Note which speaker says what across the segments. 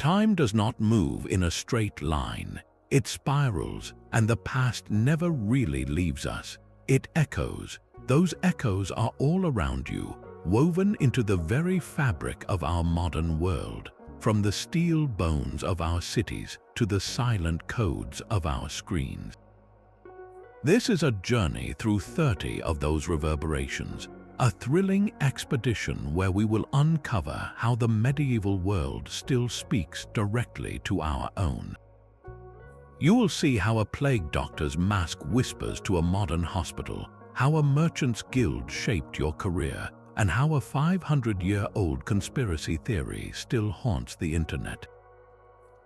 Speaker 1: Time does not move in a straight line. It spirals, and the past never really leaves us. It echoes. Those echoes are all around you, woven into the very fabric of our modern world, from the steel bones of our cities to the silent codes of our screens. This is a journey through 30 of those reverberations, a thrilling expedition where we will uncover how the medieval world still speaks directly to our own. You will see how a plague doctor's mask whispers to a modern hospital, how a merchant's guild shaped your career, and how a 500-year-old conspiracy theory still haunts the internet.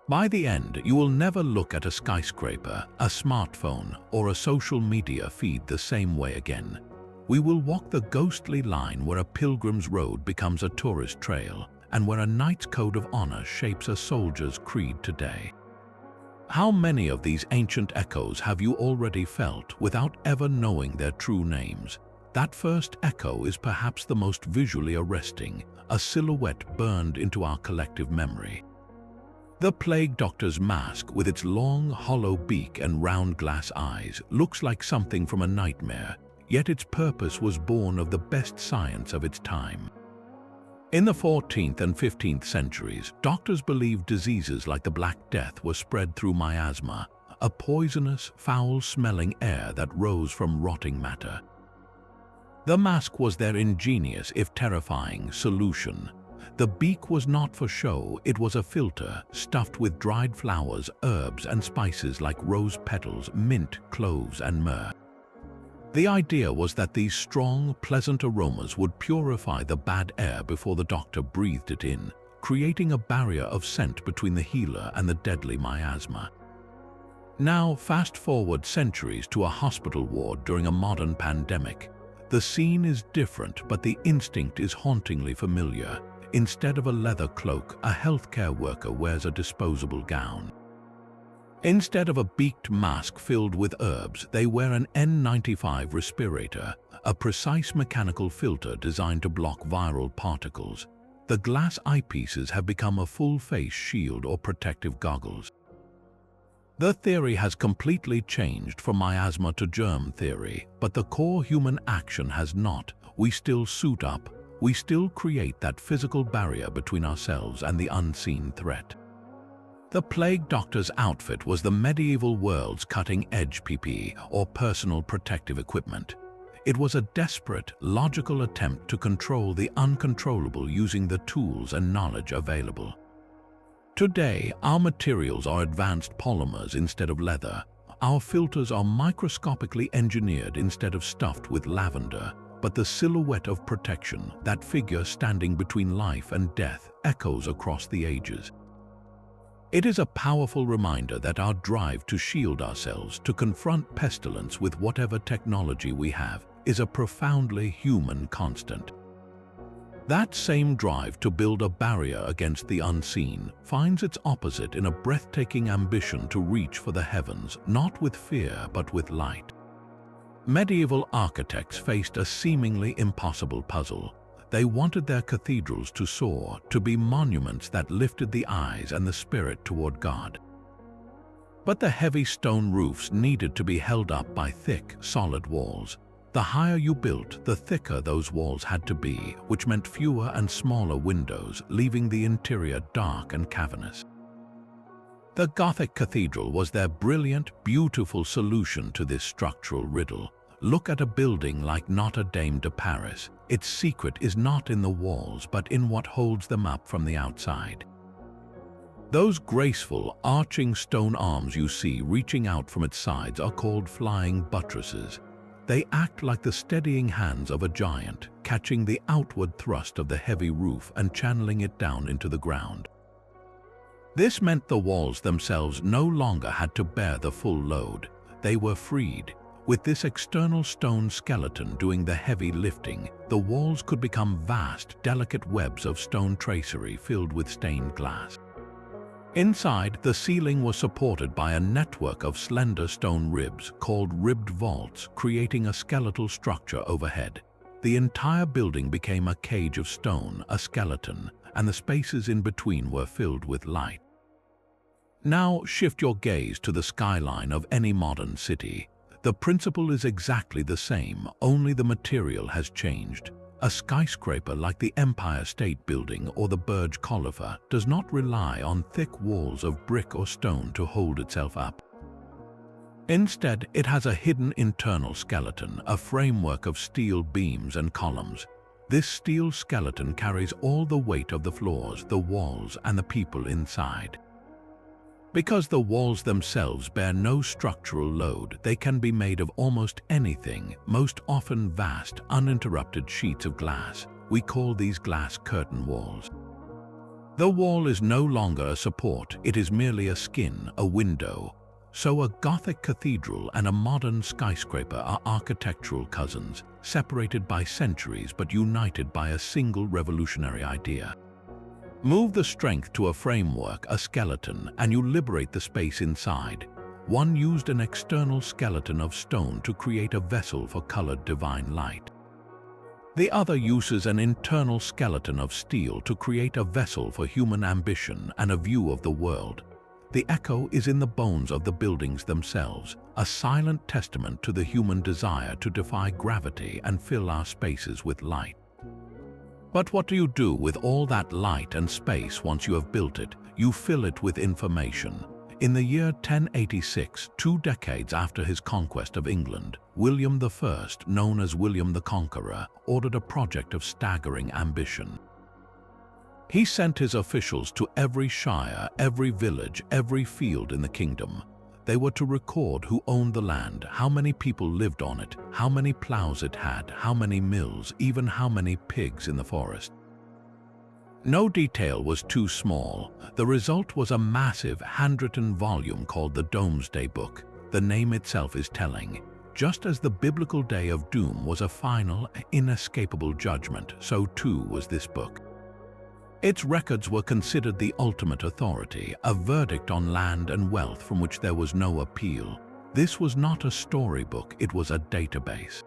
Speaker 1: By the end, you will never look at a skyscraper, a smartphone, or a social media feed the same way again. We will walk the ghostly line where a pilgrim's road becomes a tourist trail, and where a knight's code of honor shapes a soldier's creed today. How many of these ancient echoes have you already felt without ever knowing their true names? That first echo is perhaps the most visually arresting, a silhouette burned into our collective memory. The plague doctor's mask, with its long, hollow beak and round glass eyes, looks like something from a nightmare, yet its purpose was born of the best science of its time. In the 14th and 15th centuries, doctors believed diseases like the Black Death were spread through miasma, a poisonous, foul-smelling air that rose from rotting matter. The mask was their ingenious, if terrifying, solution. The beak was not for show, it was a filter stuffed with dried flowers, herbs, and spices like rose petals, mint, cloves, and myrrh. The idea was that these strong, pleasant aromas would purify the bad air before the doctor breathed it in, creating a barrier of scent between the healer and the deadly miasma. Now, fast forward centuries to a hospital ward during a modern pandemic. The scene is different, but the instinct is hauntingly familiar. Instead of a leather cloak, a healthcare worker wears a disposable gown. Instead of a beaked mask filled with herbs, they wear an N95 respirator, a precise mechanical filter designed to block viral particles. The glass eyepieces have become a full-face shield or protective goggles. The theory has completely changed from miasma to germ theory, but the core human action has not. We still suit up. We still create that physical barrier between ourselves and the unseen threat. The plague doctor's outfit was the medieval world's cutting-edge PPE, or personal protective equipment. It was a desperate, logical attempt to control the uncontrollable using the tools and knowledge available. Today, our materials are advanced polymers instead of leather. Our filters are microscopically engineered instead of stuffed with lavender. But the silhouette of protection, that figure standing between life and death, echoes across the ages. It is a powerful reminder that our drive to shield ourselves, to confront pestilence with whatever technology we have, is a profoundly human constant. That same drive to build a barrier against the unseen finds its opposite in a breathtaking ambition to reach for the heavens, not with fear but with light. Medieval architects faced a seemingly impossible puzzle. They wanted their cathedrals to soar, to be monuments that lifted the eyes and the spirit toward God. But the heavy stone roofs needed to be held up by thick, solid walls. The higher you built, the thicker those walls had to be, which meant fewer and smaller windows, leaving the interior dark and cavernous. The Gothic cathedral was their brilliant, beautiful solution to this structural riddle. Look at a building like Notre Dame de Paris. Its secret is not in the walls, but in what holds them up from the outside. Those graceful, arching stone arms you see reaching out from its sides are called flying buttresses. They act like the steadying hands of a giant, catching the outward thrust of the heavy roof and channeling it down into the ground. This meant the walls themselves no longer had to bear the full load. They were freed. With this external stone skeleton doing the heavy lifting, the walls could become vast, delicate webs of stone tracery filled with stained glass. Inside, the ceiling was supported by a network of slender stone ribs called ribbed vaults, creating a skeletal structure overhead. The entire building became a cage of stone, a skeleton, and the spaces in between were filled with light. Now shift your gaze to the skyline of any modern city. The principle is exactly the same, only the material has changed. A skyscraper like the Empire State Building or the Burj Khalifa does not rely on thick walls of brick or stone to hold itself up. Instead, it has a hidden internal skeleton, a framework of steel beams and columns. This steel skeleton carries all the weight of the floors, the walls, and the people inside. Because the walls themselves bear no structural load, they can be made of almost anything, most often vast, uninterrupted sheets of glass. We call these glass curtain walls. The wall is no longer a support, it is merely a skin, a window. So a Gothic cathedral and a modern skyscraper are architectural cousins, separated by centuries but united by a single revolutionary idea. Move the strength to a framework, a skeleton, and you liberate the space inside. One used an external skeleton of stone to create a vessel for colored divine light. The other uses an internal skeleton of steel to create a vessel for human ambition and a view of the world. The echo is in the bones of the buildings themselves, a silent testament to the human desire to defy gravity and fill our spaces with light. But what do you do with all that light and space once you have built it? You fill it with information. In the year 1086, 2 decades after his conquest of England, William I, known as William the Conqueror, ordered a project of staggering ambition. He sent his officials to every shire, every village, every field in the kingdom. They were to record who owned the land, how many people lived on it, how many plows it had, how many mills, even how many pigs in the forest. No detail was too small. The result was a massive handwritten volume called the Domesday Book. The name itself is telling. Just as the biblical day of doom was a final, inescapable judgment, so too was this book. Its records were considered the ultimate authority, a verdict on land and wealth from which there was no appeal. This was not a storybook, it was a database.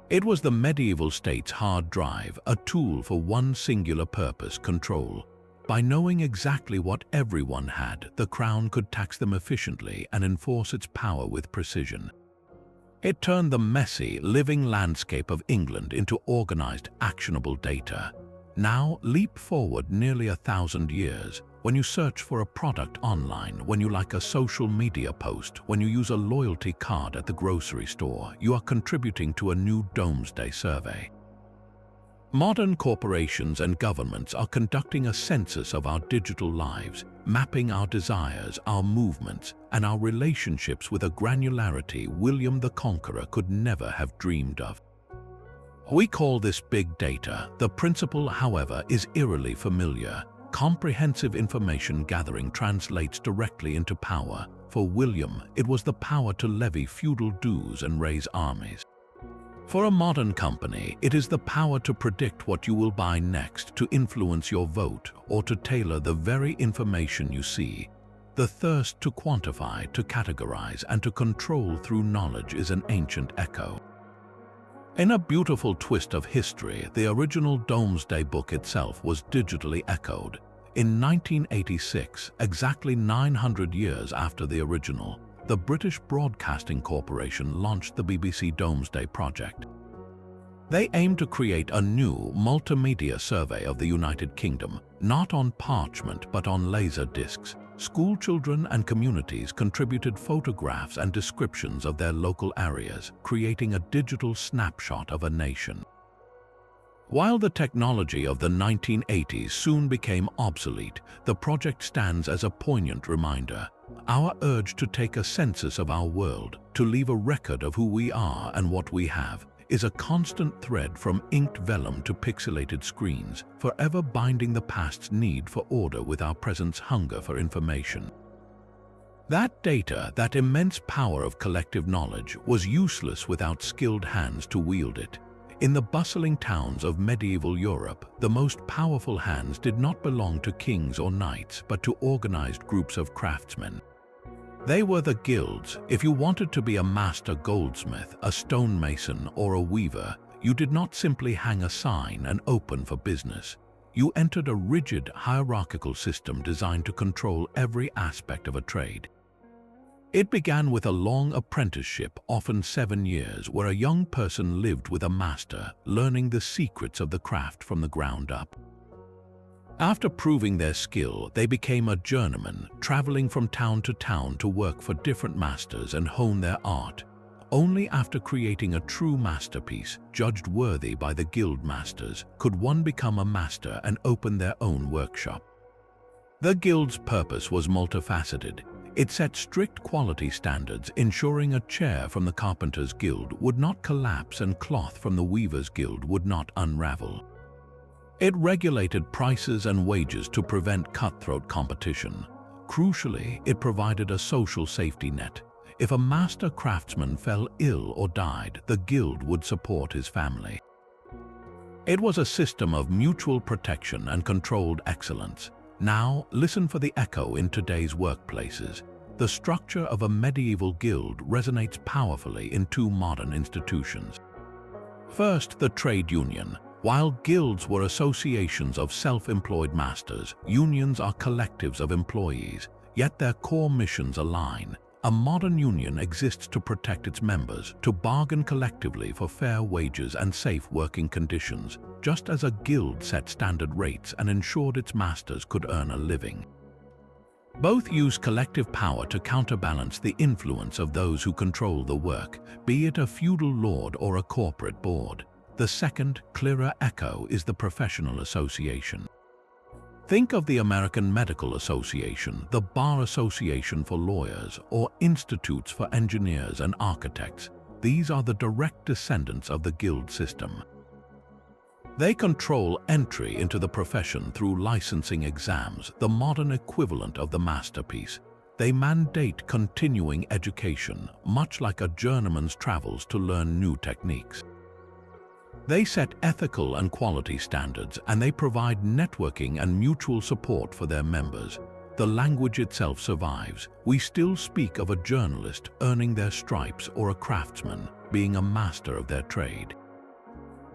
Speaker 1: It was the medieval state's hard drive, a tool for one singular purpose, control. By knowing exactly what everyone had, the crown could tax them efficiently and enforce its power with precision. It turned the messy, living landscape of England into organized, actionable data. Now, leap forward nearly 1,000 years. When you search for a product online, when you like a social media post, when you use a loyalty card at the grocery store, you are contributing to a new Domesday survey. Modern corporations and governments are conducting a census of our digital lives, mapping our desires, our movements, and our relationships with a granularity William the Conqueror could never have dreamed of. We call this big data. The principle, however, is eerily familiar. Comprehensive information gathering translates directly into power. For William, it was the power to levy feudal dues and raise armies. For a modern company, it is the power to predict what you will buy next, to influence your vote, or to tailor the very information you see. The thirst to quantify, to categorize, and to control through knowledge is an ancient echo. In a beautiful twist of history, the original Domesday Book itself was digitally echoed. In 1986, exactly 900 years after the original, the British Broadcasting Corporation launched the BBC Domesday Project. They aimed to create a new multimedia survey of the United Kingdom, not on parchment but on laser discs. School children and communities contributed photographs and descriptions of their local areas, creating a digital snapshot of a nation. While the technology of the 1980s soon became obsolete, the project stands as a poignant reminder. Our urge to take a census of our world, to leave a record of who we are and what we have, is a constant thread from inked vellum to pixelated screens, forever binding the past's need for order with our present's hunger for information. That data, that immense power of collective knowledge, was useless without skilled hands to wield it. In the bustling towns of medieval Europe, the most powerful hands did not belong to kings or knights, but to organized groups of craftsmen. They were the guilds. If you wanted to be a master goldsmith, a stonemason, or a weaver, you did not simply hang a sign and open for business. you entered a rigid, hierarchical system designed to control every aspect of a trade. It began with a long apprenticeship, often 7 years, where a young person lived with a master, learning the secrets of the craft from the ground up. After proving their skill, they became a journeyman, traveling from town to town to work for different masters and hone their art. Only after creating a true masterpiece, judged worthy by the guild masters, could one become a master and open their own workshop. The guild's purpose was multifaceted. It set strict quality standards, ensuring a chair from the Carpenter's Guild would not collapse and cloth from the Weaver's Guild would not unravel. It regulated prices and wages to prevent cutthroat competition. Crucially, it provided a social safety net. If a master craftsman fell ill or died, the guild would support his family. It was a system of mutual protection and controlled excellence. Now, listen for the echo in today's workplaces. The structure of a medieval guild resonates powerfully in 2 modern institutions. First, the trade union. While guilds were associations of self-employed masters, unions are collectives of employees, yet their core missions align. A modern union exists to protect its members, to bargain collectively for fair wages and safe working conditions, just as a guild set standard rates and ensured its masters could earn a living. Both use collective power to counterbalance the influence of those who control the work, be it a feudal lord or a corporate board. The second, clearer echo is the professional association. Think of the American Medical Association, the Bar Association for lawyers, or institutes for engineers and architects. These are the direct descendants of the guild system. They control entry into the profession through licensing exams, the modern equivalent of the masterpiece. They mandate continuing education, much like a journeyman's travels to learn new techniques. They set ethical and quality standards, and they provide networking and mutual support for their members. The language itself survives. We still speak of a journalist earning their stripes or a craftsman being a master of their trade.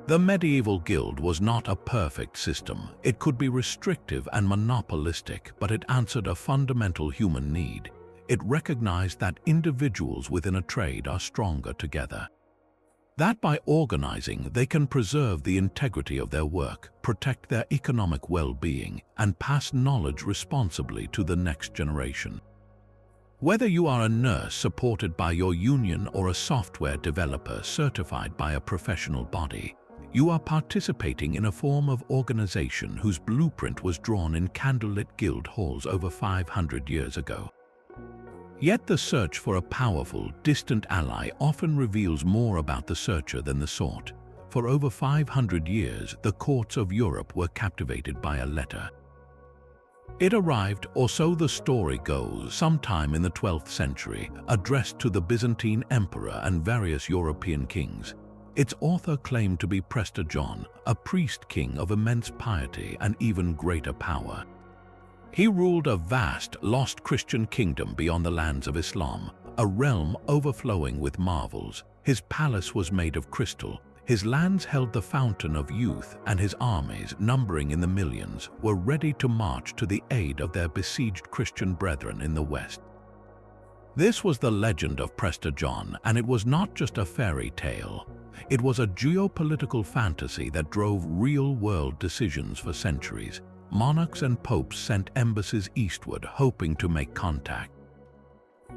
Speaker 1: The medieval guild was not a perfect system. It could be restrictive and monopolistic, but it answered a fundamental human need. It recognized that individuals within a trade are stronger together. That by organizing, they can preserve the integrity of their work, protect their economic well-being, and pass knowledge responsibly to the next generation. Whether you are a nurse supported by your union or a software developer certified by a professional body, you are participating in a form of organization whose blueprint was drawn in candlelit guild halls over 500 years ago. Yet the search for a powerful, distant ally often reveals more about the searcher than the sought. For over 500 years, the courts of Europe were captivated by a letter. It arrived, or so the story goes, sometime in the 12th century, addressed to the Byzantine emperor and various European kings. Its author claimed to be Prester John, a priest-king of immense piety and even greater power. He ruled a vast, lost Christian kingdom beyond the lands of Islam, a realm overflowing with marvels. His palace was made of crystal, his lands held the fountain of youth, and his armies, numbering in the millions, were ready to march to the aid of their besieged Christian brethren in the West. This was the legend of Prester John, and it was not just a fairy tale. It was a geopolitical fantasy that drove real-world decisions for centuries. Monarchs and popes sent embassies eastward, hoping to make contact.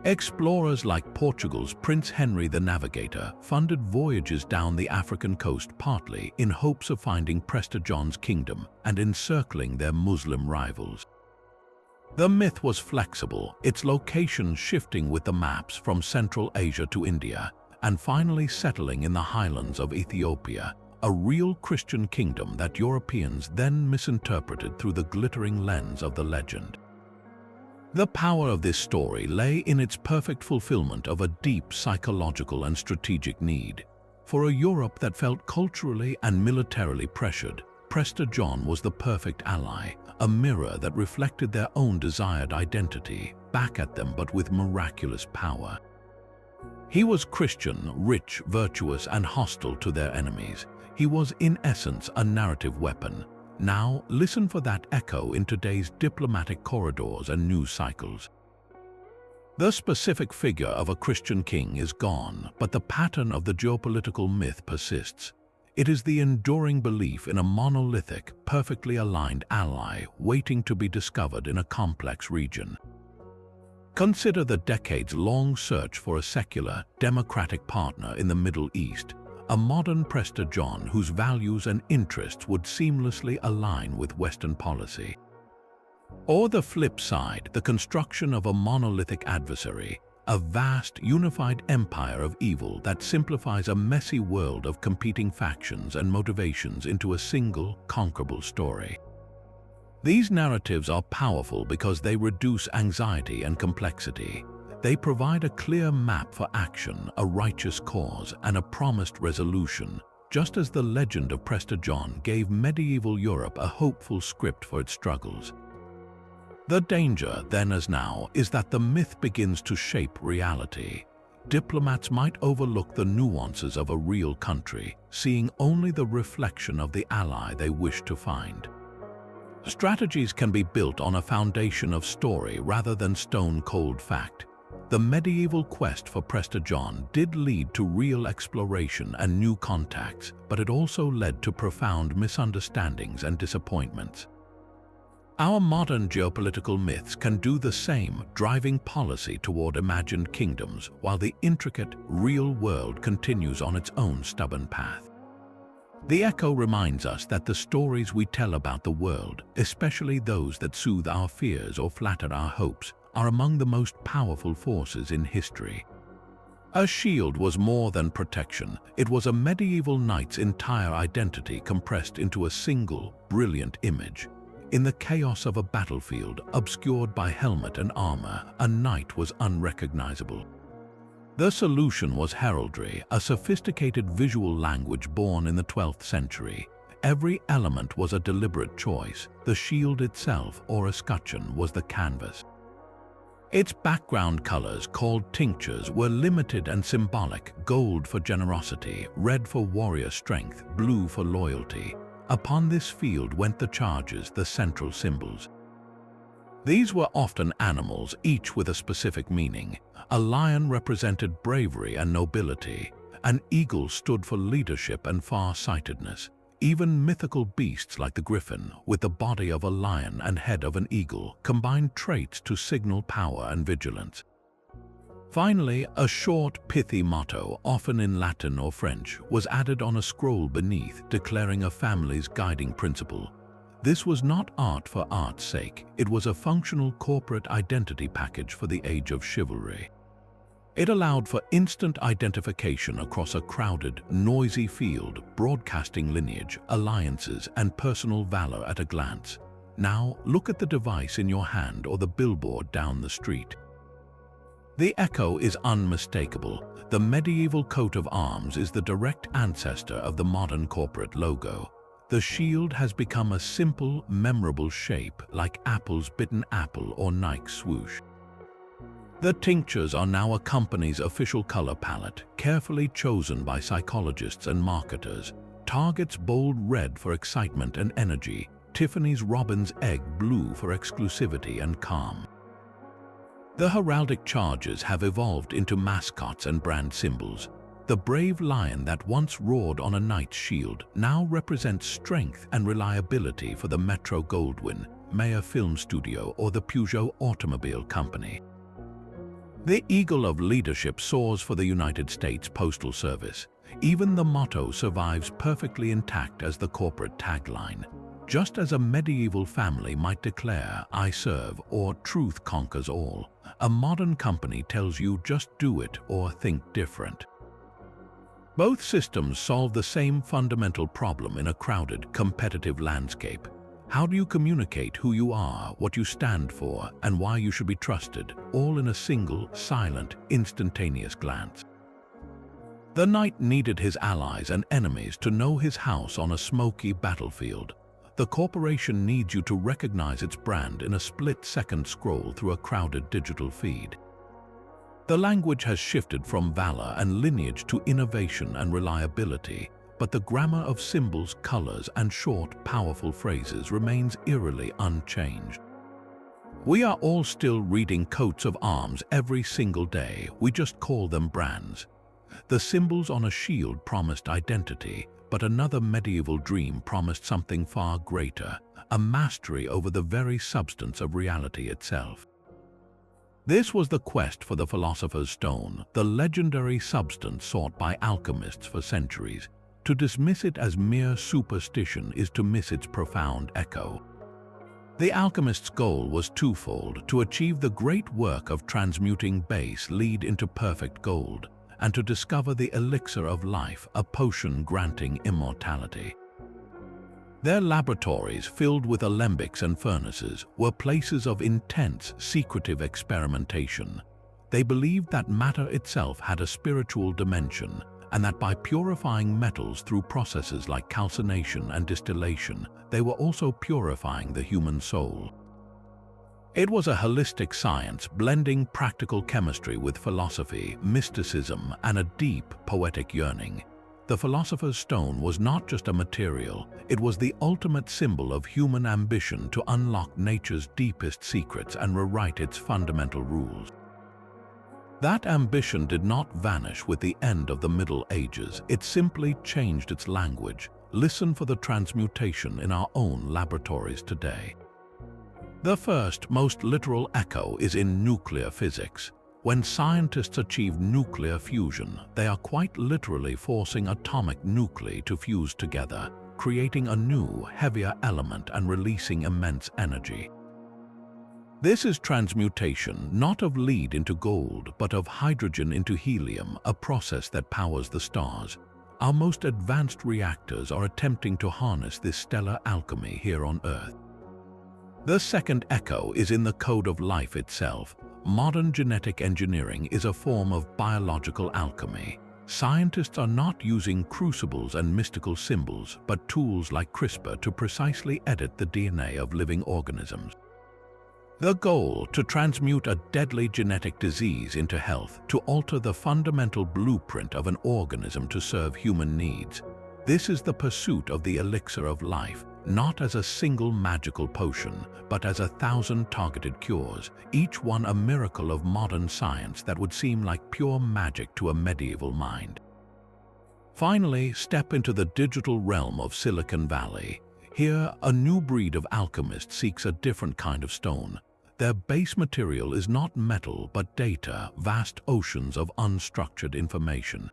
Speaker 1: Explorers like Portugal's Prince Henry the Navigator funded voyages down the African coast partly in hopes of finding Prester John's kingdom and encircling their Muslim rivals. The myth was flexible, its location shifting with the maps from Central Asia to India, and finally settling in the highlands of Ethiopia, a real Christian kingdom that Europeans then misinterpreted through the glittering lens of the legend. The power of this story lay in its perfect fulfillment of a deep psychological and strategic need. For a Europe that felt culturally and militarily pressured, Prester John was the perfect ally, a mirror that reflected their own desired identity back at them but with miraculous power. He was Christian, rich, virtuous, and hostile to their enemies. He was, in essence, a narrative weapon. Now, listen for that echo in today's diplomatic corridors and news cycles. The specific figure of a Christian king is gone, but the pattern of the geopolitical myth persists. It is the enduring belief in a monolithic, perfectly aligned ally waiting to be discovered in a complex region. Consider the decades-long search for a secular, democratic partner in the Middle East, a modern Prester John whose values and interests would seamlessly align with Western policy. Or the flip side, the construction of a monolithic adversary, a vast, unified empire of evil that simplifies a messy world of competing factions and motivations into a single, conquerable story. These narratives are powerful because they reduce anxiety and complexity. They provide a clear map for action, a righteous cause, and a promised resolution, just as the legend of Prester John gave medieval Europe a hopeful script for its struggles. The danger, then as now, is that the myth begins to shape reality. Diplomats might overlook the nuances of a real country, seeing only the reflection of the ally they wish to find. Strategies can be built on a foundation of story rather than stone-cold fact. The medieval quest for Prester John did lead to real exploration and new contacts, but it also led to profound misunderstandings and disappointments. Our modern geopolitical myths can do the same, driving policy toward imagined kingdoms, while the intricate, real world continues on its own stubborn path. The echo reminds us that the stories we tell about the world, especially those that soothe our fears or flatter our hopes, are among the most powerful forces in history. A shield was more than protection. It was a medieval knight's entire identity compressed into a single, brilliant image. In the chaos of a battlefield, obscured by helmet and armor, a knight was unrecognizable. The solution was heraldry, a sophisticated visual language born in the 12th century. Every element was a deliberate choice. The shield itself, or escutcheon, was the canvas. Its background colors, called tinctures, were limited and symbolic: gold for generosity, red for warrior strength, blue for loyalty. Upon this field went the charges, the central symbols. These were often animals, each with a specific meaning. A lion represented bravery and nobility. An eagle stood for leadership and far-sightedness. Even mythical beasts like the griffin, with the body of a lion and head of an eagle, combined traits to signal power and vigilance. Finally, a short, pithy motto, often in Latin or French, was added on a scroll beneath, declaring a family's guiding principle. This was not art for art's sake. It was a functional corporate identity package for the age of chivalry. It allowed for instant identification across a crowded, noisy field, broadcasting lineage, alliances, and personal valor at a glance. Now, look at the device in your hand or the billboard down the street. The echo is unmistakable. The medieval coat of arms is the direct ancestor of the modern corporate logo. The shield has become a simple, memorable shape, like Apple's bitten apple or Nike's swoosh. The tinctures are now a company's official color palette, carefully chosen by psychologists and marketers. Target's bold red for excitement and energy, Tiffany's robin's egg blue for exclusivity and calm. The heraldic charges have evolved into mascots and brand symbols. The brave lion that once roared on a knight's shield now represents strength and reliability for the Metro-Goldwyn, Mayer Film Studio, or the Peugeot Automobile Company. The eagle of leadership soars for the United States Postal Service. Even the motto survives perfectly intact as the corporate tagline. Just as a medieval family might declare, "I serve," or "Truth conquers all," a modern company tells you just do it or think different. Both systems solve the same fundamental problem in a crowded, competitive landscape. How do you communicate who you are, what you stand for, and why you should be trusted, all in a single, silent, instantaneous glance? The knight needed his allies and enemies to know his house on a smoky battlefield. The corporation needs you to recognize its brand in a split-second scroll through a crowded digital feed. The language has shifted from valor and lineage to innovation and reliability. but the grammar of symbols, colors, and short, powerful phrases remains eerily unchanged. We are all still reading coats of arms every single day, we just call them brands. The symbols on a shield promised identity, but another medieval dream promised something far greater, a mastery over the very substance of reality itself. This was the quest for the Philosopher's Stone, the legendary substance sought by alchemists for centuries. To dismiss it as mere superstition is to miss its profound echo. The alchemist's goal was twofold: to achieve the great work of transmuting base lead into perfect gold, and to discover the elixir of life, a potion granting immortality. Their laboratories, filled with alembics and furnaces, were places of intense, secretive experimentation. They believed that matter itself had a spiritual dimension, and that by purifying metals through processes like calcination and distillation, they were also purifying the human soul. It was a holistic science, blending practical chemistry with philosophy, mysticism, and a deep, poetic yearning. The Philosopher's Stone was not just a material, it was the ultimate symbol of human ambition to unlock nature's deepest secrets and rewrite its fundamental rules. That ambition did not vanish with the end of the Middle Ages, it simply changed its language. Listen for the transmutation in our own laboratories today. The first, most literal echo is in nuclear physics. When scientists achieve nuclear fusion, they are quite literally forcing atomic nuclei to fuse together, creating a new, heavier element and releasing immense energy. This is transmutation, not of lead into gold, but of hydrogen into helium, a process that powers the stars. Our most advanced reactors are attempting to harness this stellar alchemy here on Earth. The second echo is in the code of life itself. Modern genetic engineering is a form of biological alchemy. Scientists are not using crucibles and mystical symbols, but tools like CRISPR to precisely edit the DNA of living organisms. The goal: to transmute a deadly genetic disease into health, to alter the fundamental blueprint of an organism to serve human needs. This is the pursuit of the elixir of life, not as a single magical potion, but as 1,000 targeted cures, each one a miracle of modern science that would seem like pure magic to a medieval mind. Finally, step into the digital realm of Silicon Valley. Here, a new breed of alchemist seeks a different kind of stone. Their base material is not metal but data, vast oceans of unstructured information.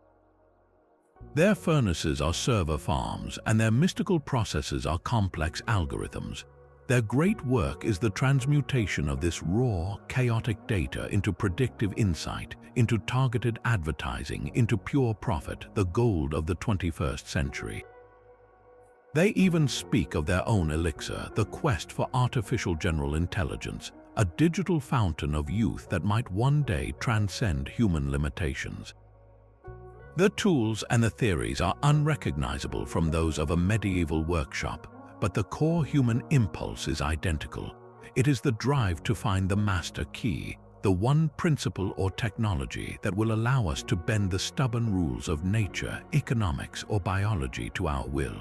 Speaker 1: Their furnaces are server farms, and their mystical processes are complex algorithms. Their great work is the transmutation of this raw, chaotic data into predictive insight, into targeted advertising, into pure profit, the gold of the 21st century. They even speak of their own elixir, the quest for artificial general intelligence, a digital fountain of youth that might one day transcend human limitations. The tools and the theories are unrecognizable from those of a medieval workshop, but the core human impulse is identical. It is the drive to find the master key, the one principle or technology that will allow us to bend the stubborn rules of nature, economics, or biology to our will.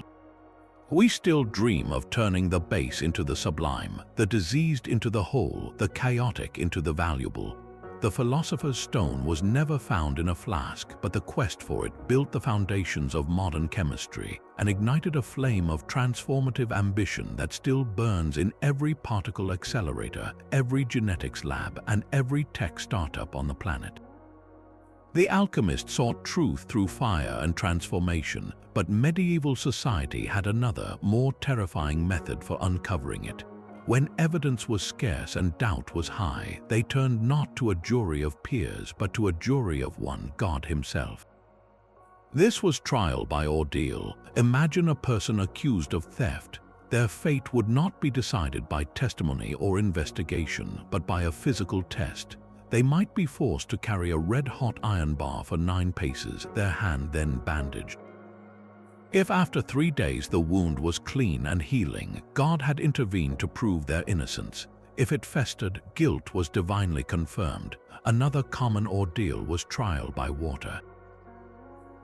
Speaker 1: We still dream of turning the base into the sublime, the diseased into the whole, the chaotic into the valuable. The Philosopher's Stone was never found in a flask, but the quest for it built the foundations of modern chemistry and ignited a flame of transformative ambition that still burns in every particle accelerator, every genetics lab, and every tech startup on the planet. The alchemist sought truth through fire and transformation, but medieval society had another, more terrifying method for uncovering it. When evidence was scarce and doubt was high, they turned not to a jury of peers, but to a jury of one, God himself. This was trial by ordeal. Imagine a person accused of theft. Their fate would not be decided by testimony or investigation, but by a physical test. They might be forced to carry a red-hot iron bar for 9 paces, their hand then bandaged. If after 3 days the wound was clean and healing, God had intervened to prove their innocence. If it festered, guilt was divinely confirmed. Another common ordeal was trial by water.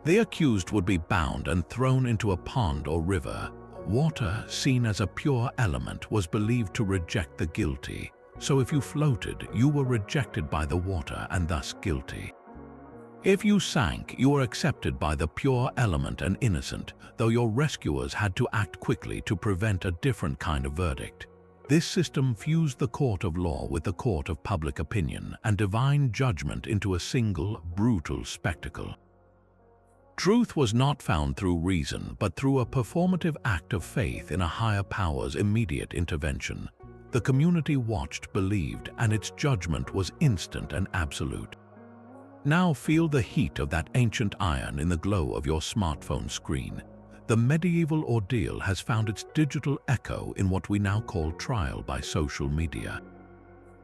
Speaker 1: The accused would be bound and thrown into a pond or river. Water, seen as a pure element, was believed to reject the guilty. So if you floated, you were rejected by the water and thus guilty. If you sank, you were accepted by the pure element and innocent, though your rescuers had to act quickly to prevent a different kind of verdict. This system fused the court of law with the court of public opinion and divine judgment into a single, brutal spectacle. Truth was not found through reason, but through a performative act of faith in a higher power's immediate intervention. The community watched, believed, and its judgment was instant and absolute. Now feel the heat of that ancient iron in the glow of your smartphone screen. The medieval ordeal has found its digital echo in what we now call trial by social media.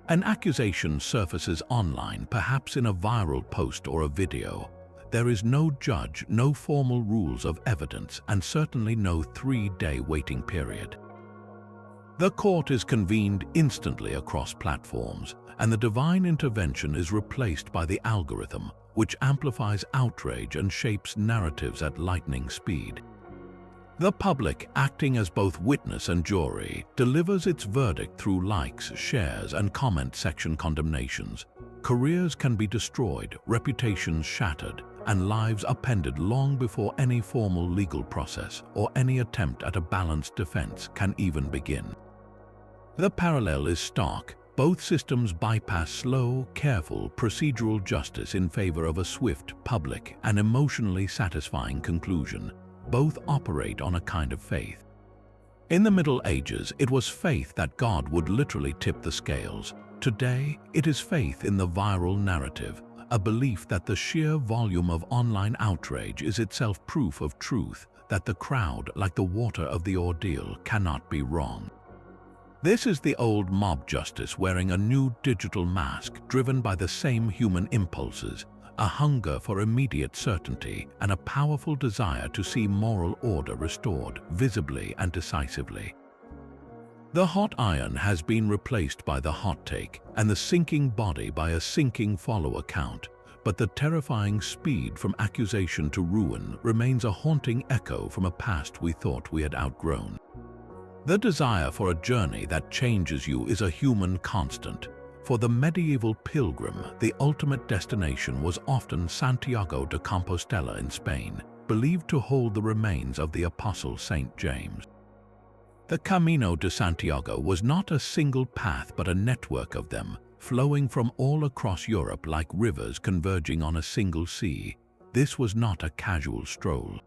Speaker 1: An accusation surfaces online, perhaps in a viral post or a video. There is no judge, no formal rules of evidence, and certainly no 3-day waiting period. The court is convened instantly across platforms, and the divine intervention is replaced by the algorithm, which amplifies outrage and shapes narratives at lightning speed. The public, acting as both witness and jury, delivers its verdict through likes, shares, and comment section condemnations. Careers can be destroyed, reputations shattered, and lives upended long before any formal legal process or any attempt at a balanced defense can even begin. The parallel is stark. Both systems bypass slow, careful, procedural justice in favor of a swift, public, and emotionally satisfying conclusion. Both operate on a kind of faith. In the Middle Ages, it was faith that God would literally tip the scales. Today, it is faith in the viral narrative, a belief that the sheer volume of online outrage is itself proof of truth, that the crowd, like the water of the ordeal, cannot be wrong. This is the old mob justice wearing a new digital mask, driven by the same human impulses, a hunger for immediate certainty and a powerful desire to see moral order restored, visibly and decisively. The hot iron has been replaced by the hot take, and the sinking body by a sinking follow account, but the terrifying speed from accusation to ruin remains a haunting echo from a past we thought we had outgrown. The desire for a journey that changes you is a human constant. For the medieval pilgrim, the ultimate destination was often Santiago de Compostela in Spain, believed to hold the remains of the Apostle Saint James. The Camino de Santiago was not a single path but a network of them, flowing from all across Europe like rivers converging on a single sea. This was not a casual stroll.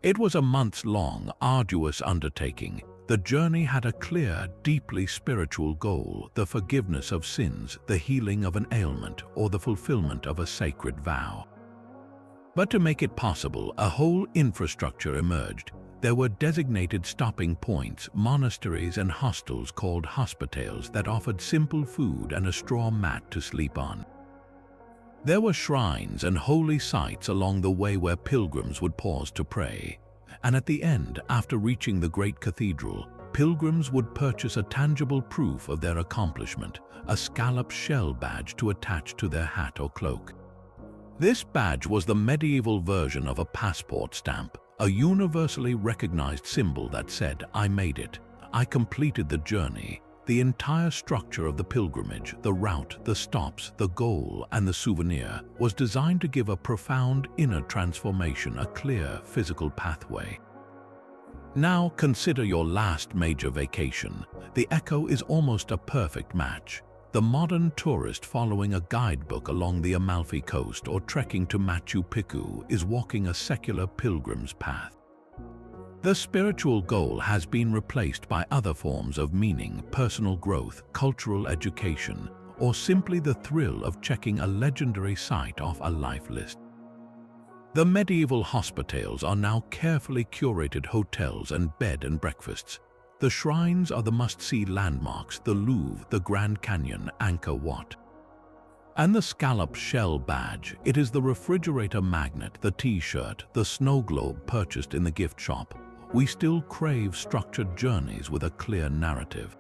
Speaker 1: It was a months-long, arduous undertaking. The journey had a clear, deeply spiritual goal: the forgiveness of sins, the healing of an ailment, or the fulfillment of a sacred vow. But to make it possible, a whole infrastructure emerged. There were designated stopping points, monasteries and hostels called hospitales that offered simple food and a straw mat to sleep on. There were shrines and holy sites along the way where pilgrims would pause to pray. And at the end, after reaching the great cathedral, pilgrims would purchase a tangible proof of their accomplishment, a scallop shell badge to attach to their hat or cloak. This badge was the medieval version of a passport stamp, a universally recognized symbol that said, "I made it, I completed the journey." The entire structure of the pilgrimage, the route, the stops, the goal, and the souvenir, was designed to give a profound inner transformation, a clear physical pathway. Now consider your last major vacation. The echo is almost a perfect match. The modern tourist following a guidebook along the Amalfi Coast or trekking to Machu Picchu is walking a secular pilgrim's path. The spiritual goal has been replaced by other forms of meaning, personal growth, cultural education, or simply the thrill of checking a legendary site off a life list. The medieval hospitales are now carefully curated hotels and bed and breakfasts. The shrines are the must-see landmarks: the Louvre, the Grand Canyon, Angkor Wat. And the scallop shell badge, it is the refrigerator magnet, the t-shirt, the snow globe purchased in the gift shop. We still crave structured journeys with a clear narrative.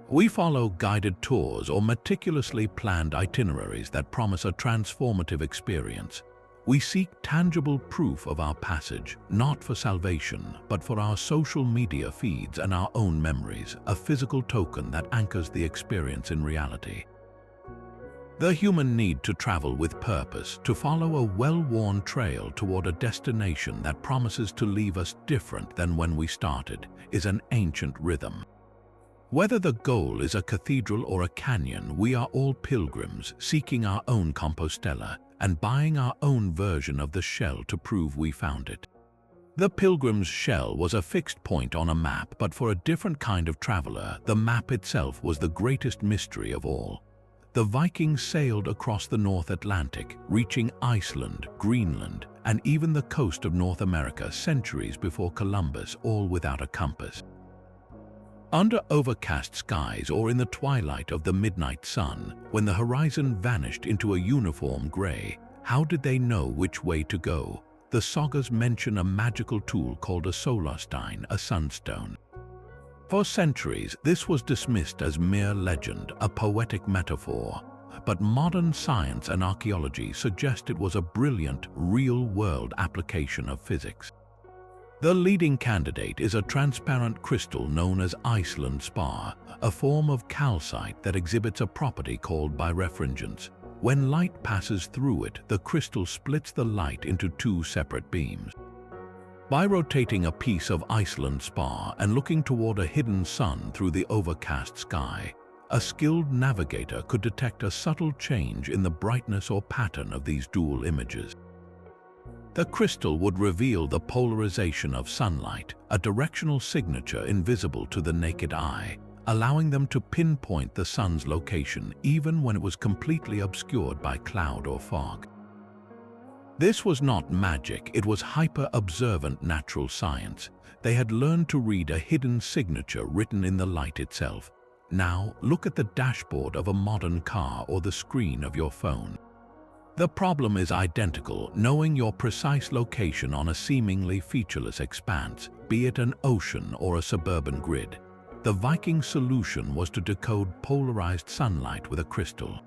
Speaker 1: We follow guided tours or meticulously planned itineraries that promise a transformative experience. We seek tangible proof of our passage, not for salvation, but for our social media feeds and our own memories, a physical token that anchors the experience in reality. The human need to travel with purpose, to follow a well-worn trail toward a destination that promises to leave us different than when we started, is an ancient rhythm. Whether the goal is a cathedral or a canyon, we are all pilgrims seeking our own Compostela and buying our own version of the shell to prove we found it. The pilgrim's shell was a fixed point on a map, but for a different kind of traveler, the map itself was the greatest mystery of all. The Vikings sailed across the North Atlantic, reaching Iceland, Greenland, and even the coast of North America centuries before Columbus, all without a compass. Under overcast skies or in the twilight of the midnight sun, when the horizon vanished into a uniform gray, how did they know which way to go? The sagas mention a magical tool called a solarstein, a sunstone. For centuries, this was dismissed as mere legend, a poetic metaphor, but modern science and archaeology suggest it was a brilliant, real-world application of physics. The leading candidate is a transparent crystal known as Iceland spar, a form of calcite that exhibits a property called birefringence. When light passes through it, the crystal splits the light into two separate beams. By rotating a piece of Iceland spar and looking toward a hidden sun through the overcast sky, a skilled navigator could detect a subtle change in the brightness or pattern of these dual images. The crystal would reveal the polarization of sunlight, a directional signature invisible to the naked eye, allowing them to pinpoint the sun's location even when it was completely obscured by cloud or fog. This was not magic, it was hyper-observant natural science. They had learned to read a hidden signature written in the light itself. Now, look at the dashboard of a modern car or the screen of your phone. The problem is identical, knowing your precise location on a seemingly featureless expanse, be it an ocean or a suburban grid. The Viking solution was to decode polarized sunlight with a crystal.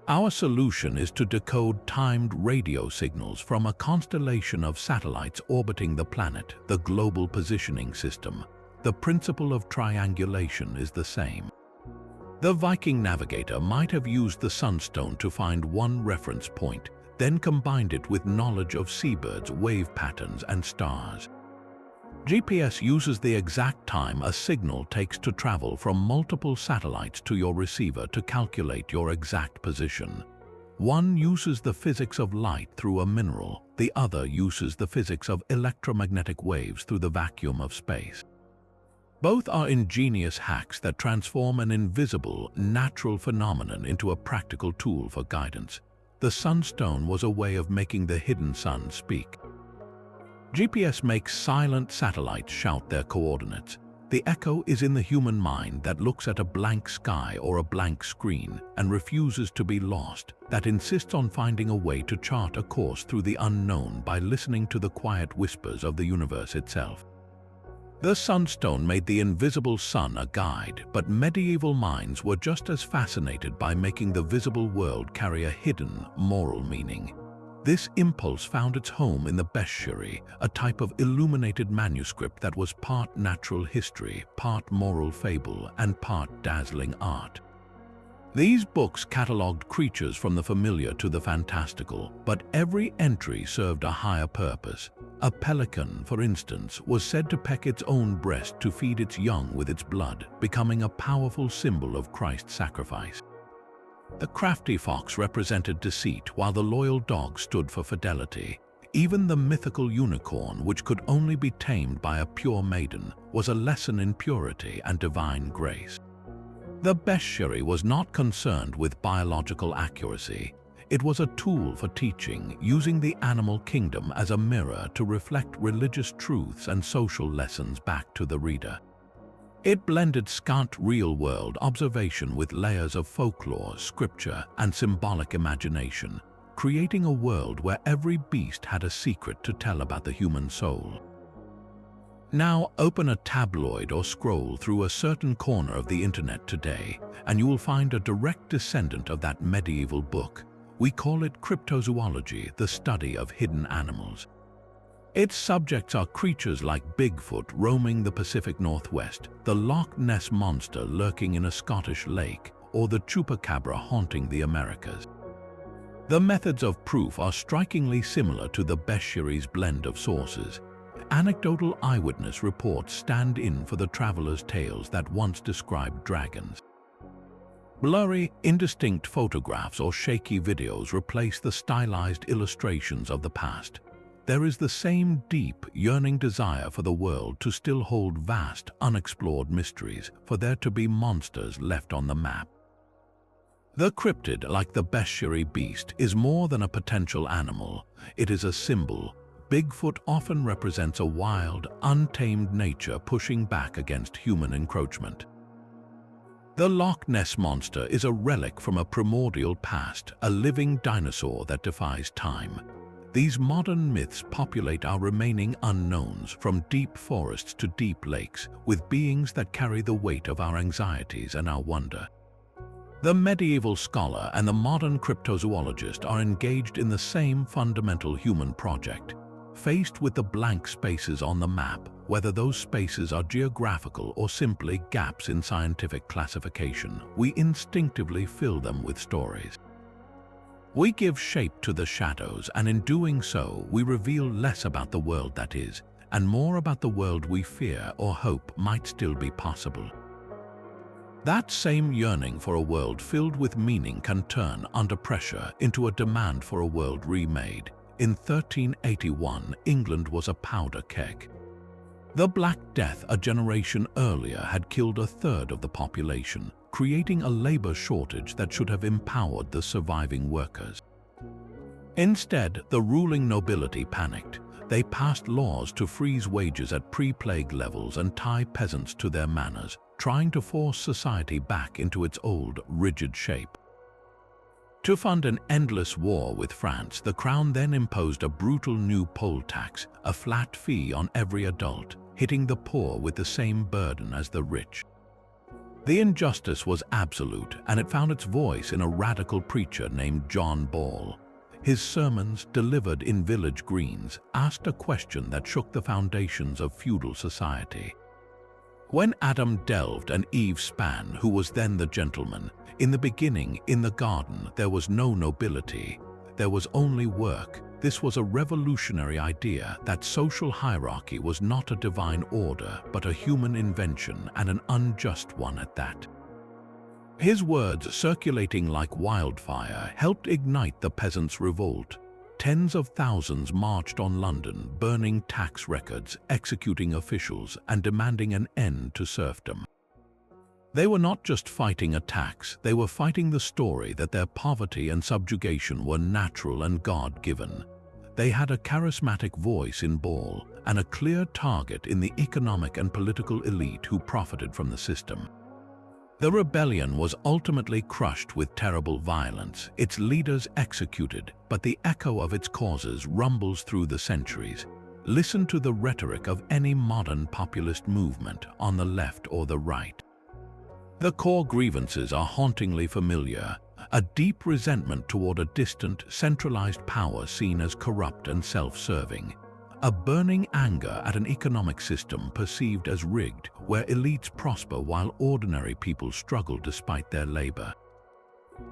Speaker 1: Our solution is to decode timed radio signals from a constellation of satellites orbiting the planet, the global positioning system. The principle of triangulation is the same. The Viking navigator might have used the sunstone to find one reference point, then combined it with knowledge of seabirds, wave patterns, and stars. GPS uses the exact time a signal takes to travel from multiple satellites to your receiver to calculate your exact position. One uses the physics of light through a mineral, the other uses the physics of electromagnetic waves through the vacuum of space. Both are ingenious hacks that transform an invisible, natural phenomenon into a practical tool for guidance. The sunstone was a way of making the hidden sun speak. GPS makes silent satellites shout their coordinates. The echo is in the human mind that looks at a blank sky or a blank screen and refuses to be lost, that insists on finding a way to chart a course through the unknown by listening to the quiet whispers of the universe itself. The sunstone made the invisible sun a guide, but medieval minds were just as fascinated by making the visible world carry a hidden, moral meaning. This impulse found its home in the bestiary, a type of illuminated manuscript that was part natural history, part moral fable, and part dazzling art. These books catalogued creatures from the familiar to the fantastical, but every entry served a higher purpose. A pelican, for instance, was said to peck its own breast to feed its young with its blood, becoming a powerful symbol of Christ's sacrifice. The crafty fox represented deceit, while the loyal dog stood for fidelity. Even the mythical unicorn, which could only be tamed by a pure maiden, was a lesson in purity and divine grace. The bestiary was not concerned with biological accuracy. It was a tool for teaching, using the animal kingdom as a mirror to reflect religious truths and social lessons back to the reader. It blended scant real-world observation with layers of folklore, scripture, and symbolic imagination, creating a world where every beast had a secret to tell about the human soul. Now open a tabloid or scroll through a certain corner of the internet today, and you will find a direct descendant of that medieval book. We call it cryptozoology, the study of hidden animals. Its subjects are creatures like Bigfoot roaming the Pacific Northwest, the Loch Ness Monster lurking in a Scottish lake, or the chupacabra haunting the Americas. The methods of proof are strikingly similar to the Bechery's blend of sources. Anecdotal eyewitness reports stand in for the travelers' tales that once described dragons. Blurry, indistinct photographs or shaky videos replace the stylized illustrations of the past. There is the same deep, yearning desire for the world to still hold vast, unexplored mysteries, for there to be monsters left on the map. The cryptid, like the Bechery beast, is more than a potential animal. It is a symbol. Bigfoot often represents a wild, untamed nature pushing back against human encroachment. The Loch Ness Monster is a relic from a primordial past, a living dinosaur that defies time. These modern myths populate our remaining unknowns, from deep forests to deep lakes, with beings that carry the weight of our anxieties and our wonder. The medieval scholar and the modern cryptozoologist are engaged in the same fundamental human project. Faced with the blank spaces on the map, whether those spaces are geographical or simply gaps in scientific classification, we instinctively fill them with stories. We give shape to the shadows, and in doing so, we reveal less about the world that is, and more about the world we fear or hope might still be possible. That same yearning for a world filled with meaning can turn, under pressure, into a demand for a world remade. In 1381, England was a powder keg. The Black Death a generation earlier had killed a third of the population, creating a labor shortage that should have empowered the surviving workers. Instead, the ruling nobility panicked. They passed laws to freeze wages at pre-plague levels and tie peasants to their manors, trying to force society back into its old, rigid shape. To fund an endless war with France, the crown then imposed a brutal new poll tax, a flat fee on every adult, hitting the poor with the same burden as the rich. The injustice was absolute, and it found its voice in a radical preacher named John Ball. His sermons, delivered in village greens, asked a question that shook the foundations of feudal society. When Adam delved and Eve span, who was then the gentleman? In the beginning, in the garden, there was no nobility. There was only work. This was a revolutionary idea that social hierarchy was not a divine order, but a human invention, and an unjust one at that. His words, circulating like wildfire, helped ignite the peasants' revolt. Tens of thousands marched on London, burning tax records, executing officials, and demanding an end to serfdom. They were not just fighting a tax, they were fighting the story that their poverty and subjugation were natural and God-given. They had a charismatic voice in Ball, and a clear target in the economic and political elite who profited from the system. The rebellion was ultimately crushed with terrible violence, its leaders executed, but the echo of its causes rumbles through the centuries. Listen to the rhetoric of any modern populist movement, on the left or the right. The core grievances are hauntingly familiar: a deep resentment toward a distant, centralized power seen as corrupt and self-serving. A burning anger at an economic system perceived as rigged, where elites prosper while ordinary people struggle despite their labor.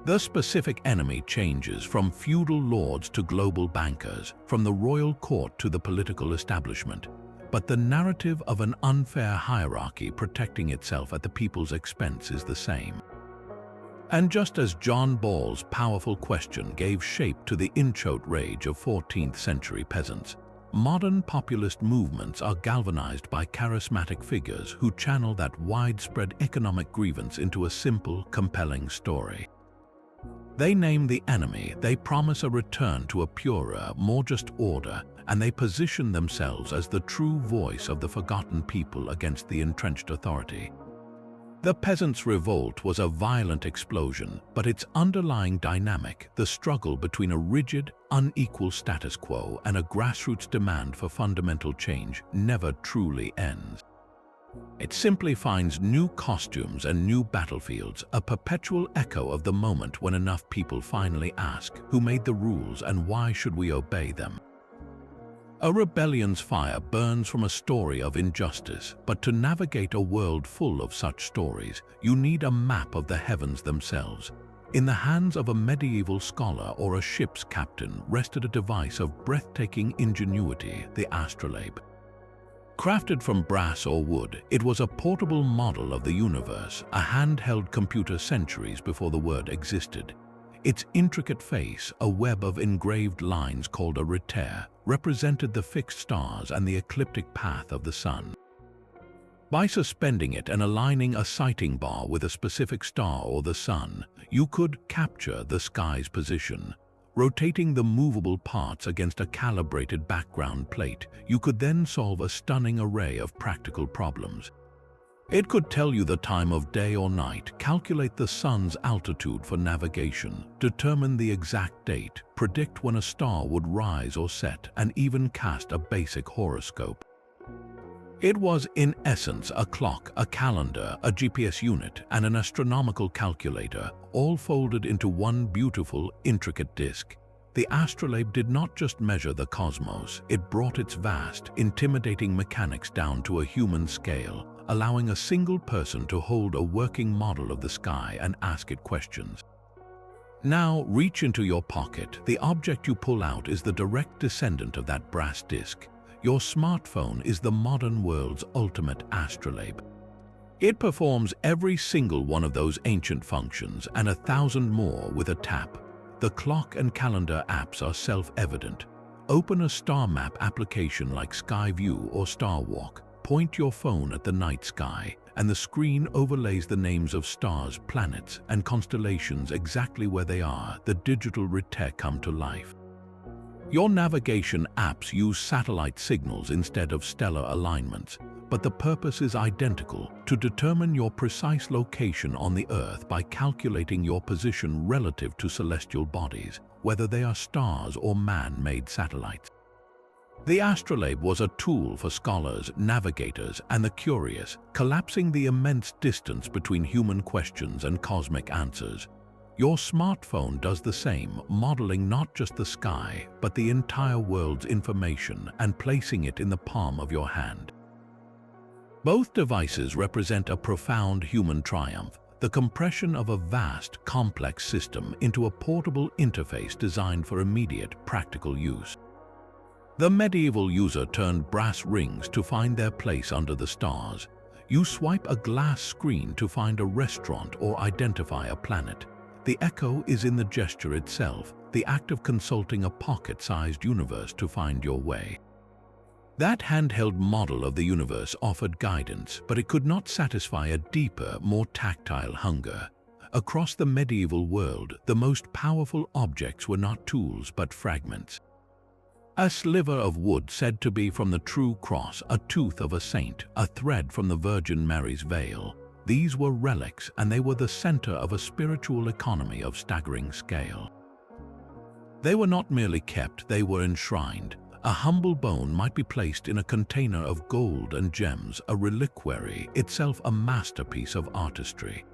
Speaker 1: The specific enemy changes from feudal lords to global bankers, from the royal court to the political establishment. But the narrative of an unfair hierarchy protecting itself at the people's expense is the same. And just as John Ball's powerful question gave shape to the inchoate rage of 14th century peasants, modern populist movements are galvanized by charismatic figures who channel that widespread economic grievance into a simple, compelling story. They name the enemy, they promise a return to a purer, more just order, and they position themselves as the true voice of the forgotten people against the entrenched authority. The peasants' revolt was a violent explosion, but its underlying dynamic, the struggle between a rigid, unequal status quo and a grassroots demand for fundamental change, never truly ends. It simply finds new costumes and new battlefields, a perpetual echo of the moment when enough people finally ask, who made the rules and why should we obey them? A rebellion's fire burns from a story of injustice, but to navigate a world full of such stories, you need a map of the heavens themselves. In the hands of a medieval scholar or a ship's captain rested a device of breathtaking ingenuity, the astrolabe. Crafted from brass or wood, it was a portable model of the universe, a handheld computer centuries before the word existed. Its intricate face, a web of engraved lines called a reter, represented the fixed stars and the ecliptic path of the sun. By suspending it and aligning a sighting bar with a specific star or the sun, you could capture the sky's position. Rotating the movable parts against a calibrated background plate, you could then solve a stunning array of practical problems. It could tell you the time of day or night, calculate the sun's altitude for navigation, determine the exact date, predict when a star would rise or set, and even cast a basic horoscope. It was, in essence, a clock, a calendar, a GPS unit, and an astronomical calculator, all folded into one beautiful, intricate disk. The astrolabe did not just measure the cosmos, it brought its vast, intimidating mechanics down to a human scale, allowing a single person to hold a working model of the sky and ask it questions. Now, reach into your pocket. The object you pull out is the direct descendant of that brass disc. Your smartphone is the modern world's ultimate astrolabe. It performs every single one of those ancient functions and 1,000 more with a tap. The clock and calendar apps are self-evident. Open a star map application like Skyview or Starwalk. Point your phone at the night sky, and the screen overlays the names of stars, planets, and constellations exactly where they are. The digital reter come to life. Your navigation apps use satellite signals instead of stellar alignments, but the purpose is identical: to determine your precise location on the Earth by calculating your position relative to celestial bodies, whether they are stars or man-made satellites. The astrolabe was a tool for scholars, navigators, and the curious, collapsing the immense distance between human questions and cosmic answers. Your smartphone does the same, modeling not just the sky, but the entire world's information and placing it in the palm of your hand. Both devices represent a profound human triumph, the compression of a vast, complex system into a portable interface designed for immediate, practical use. The medieval user turned brass rings to find their place under the stars. You swipe a glass screen to find a restaurant or identify a planet. The echo is in the gesture itself, the act of consulting a pocket-sized universe to find your way. That handheld model of the universe offered guidance, but it could not satisfy a deeper, more tactile hunger. Across the medieval world, the most powerful objects were not tools but fragments. A sliver of wood said to be from the true cross, a tooth of a saint, a thread from the Virgin Mary's veil. These were relics, and they were the center of a spiritual economy of staggering scale. They were not merely kept, they were enshrined. A humble bone might be placed in a container of gold and gems, a reliquary, itself a masterpiece of artistry.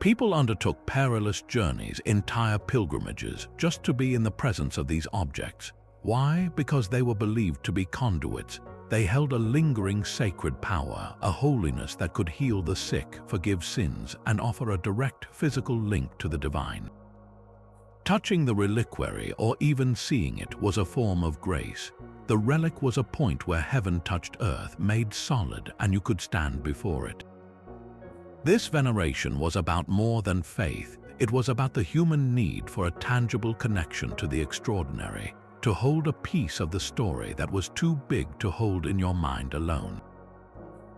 Speaker 1: People undertook perilous journeys, entire pilgrimages, just to be in the presence of these objects. Why? Because they were believed to be conduits. They held a lingering sacred power, a holiness that could heal the sick, forgive sins, and offer a direct physical link to the divine. Touching the reliquary or even seeing it was a form of grace. The relic was a point where heaven touched earth, made solid, and you could stand before it. This veneration was about more than faith. It was about the human need for a tangible connection to the extraordinary, to hold a piece of the story that was too big to hold in your mind alone.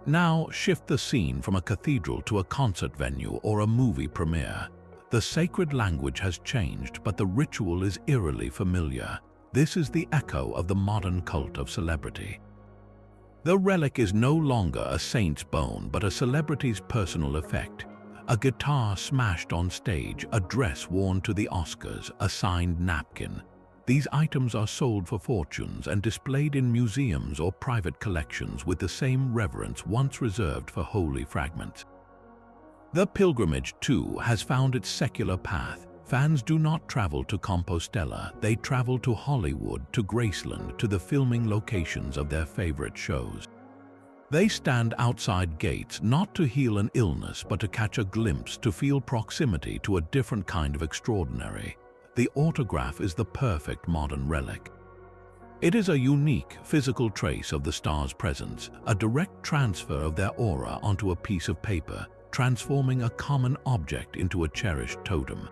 Speaker 1: Now shift the scene from a cathedral to a concert venue or a movie premiere. The sacred language has changed, but the ritual is eerily familiar. This is the echo of the modern cult of celebrity. The relic is no longer a saint's bone, but a celebrity's personal effect. A guitar smashed on stage, a dress worn to the Oscars, a signed napkin. These items are sold for fortunes and displayed in museums or private collections with the same reverence once reserved for holy fragments. The pilgrimage, too, has found its secular path. Fans do not travel to Compostela, they travel to Hollywood, to Graceland, to the filming locations of their favorite shows. They stand outside gates not to heal an illness but to catch a glimpse, to feel proximity to a different kind of extraordinary. The autograph is the perfect modern relic. It is a unique physical trace of the star's presence, a direct transfer of their aura onto a piece of paper, transforming a common object into a cherished totem.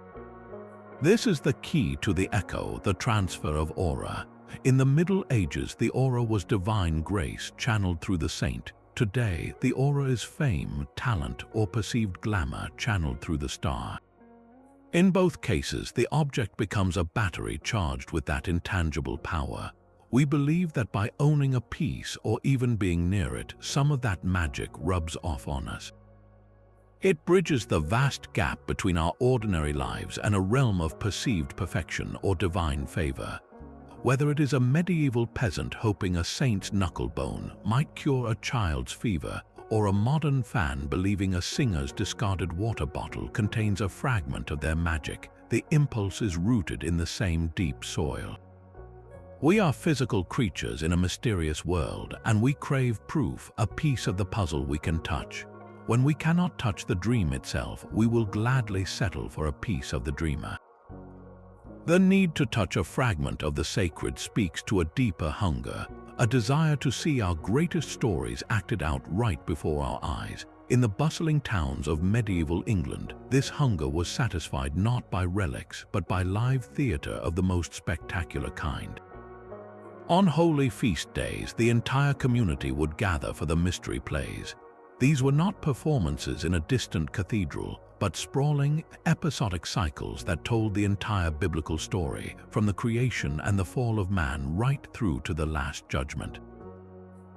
Speaker 1: This is the key to the echo, the transfer of aura. In the Middle Ages, the aura was divine grace channeled through the saint. Today, the aura is fame, talent, or perceived glamour channeled through the star. In both cases, the object becomes a battery charged with that intangible power. We believe that by owning a piece or even being near it, some of that magic rubs off on us. It bridges the vast gap between our ordinary lives and a realm of perceived perfection or divine favor. Whether it is a medieval peasant hoping a saint's knucklebone might cure a child's fever, or a modern fan believing a singer's discarded water bottle contains a fragment of their magic, the impulse is rooted in the same deep soil. We are physical creatures in a mysterious world, and we crave proof, a piece of the puzzle we can touch. When we cannot touch the dream itself, we will gladly settle for a piece of the dreamer. The need to touch a fragment of the sacred speaks to a deeper hunger, a desire to see our greatest stories acted out right before our eyes. In the bustling towns of medieval England, this hunger was satisfied not by relics but by live theatre of the most spectacular kind. On holy feast days, the entire community would gather for the mystery plays. These were not performances in a distant cathedral, but sprawling, episodic cycles that told the entire biblical story, from the creation and the fall of man right through to the Last Judgment.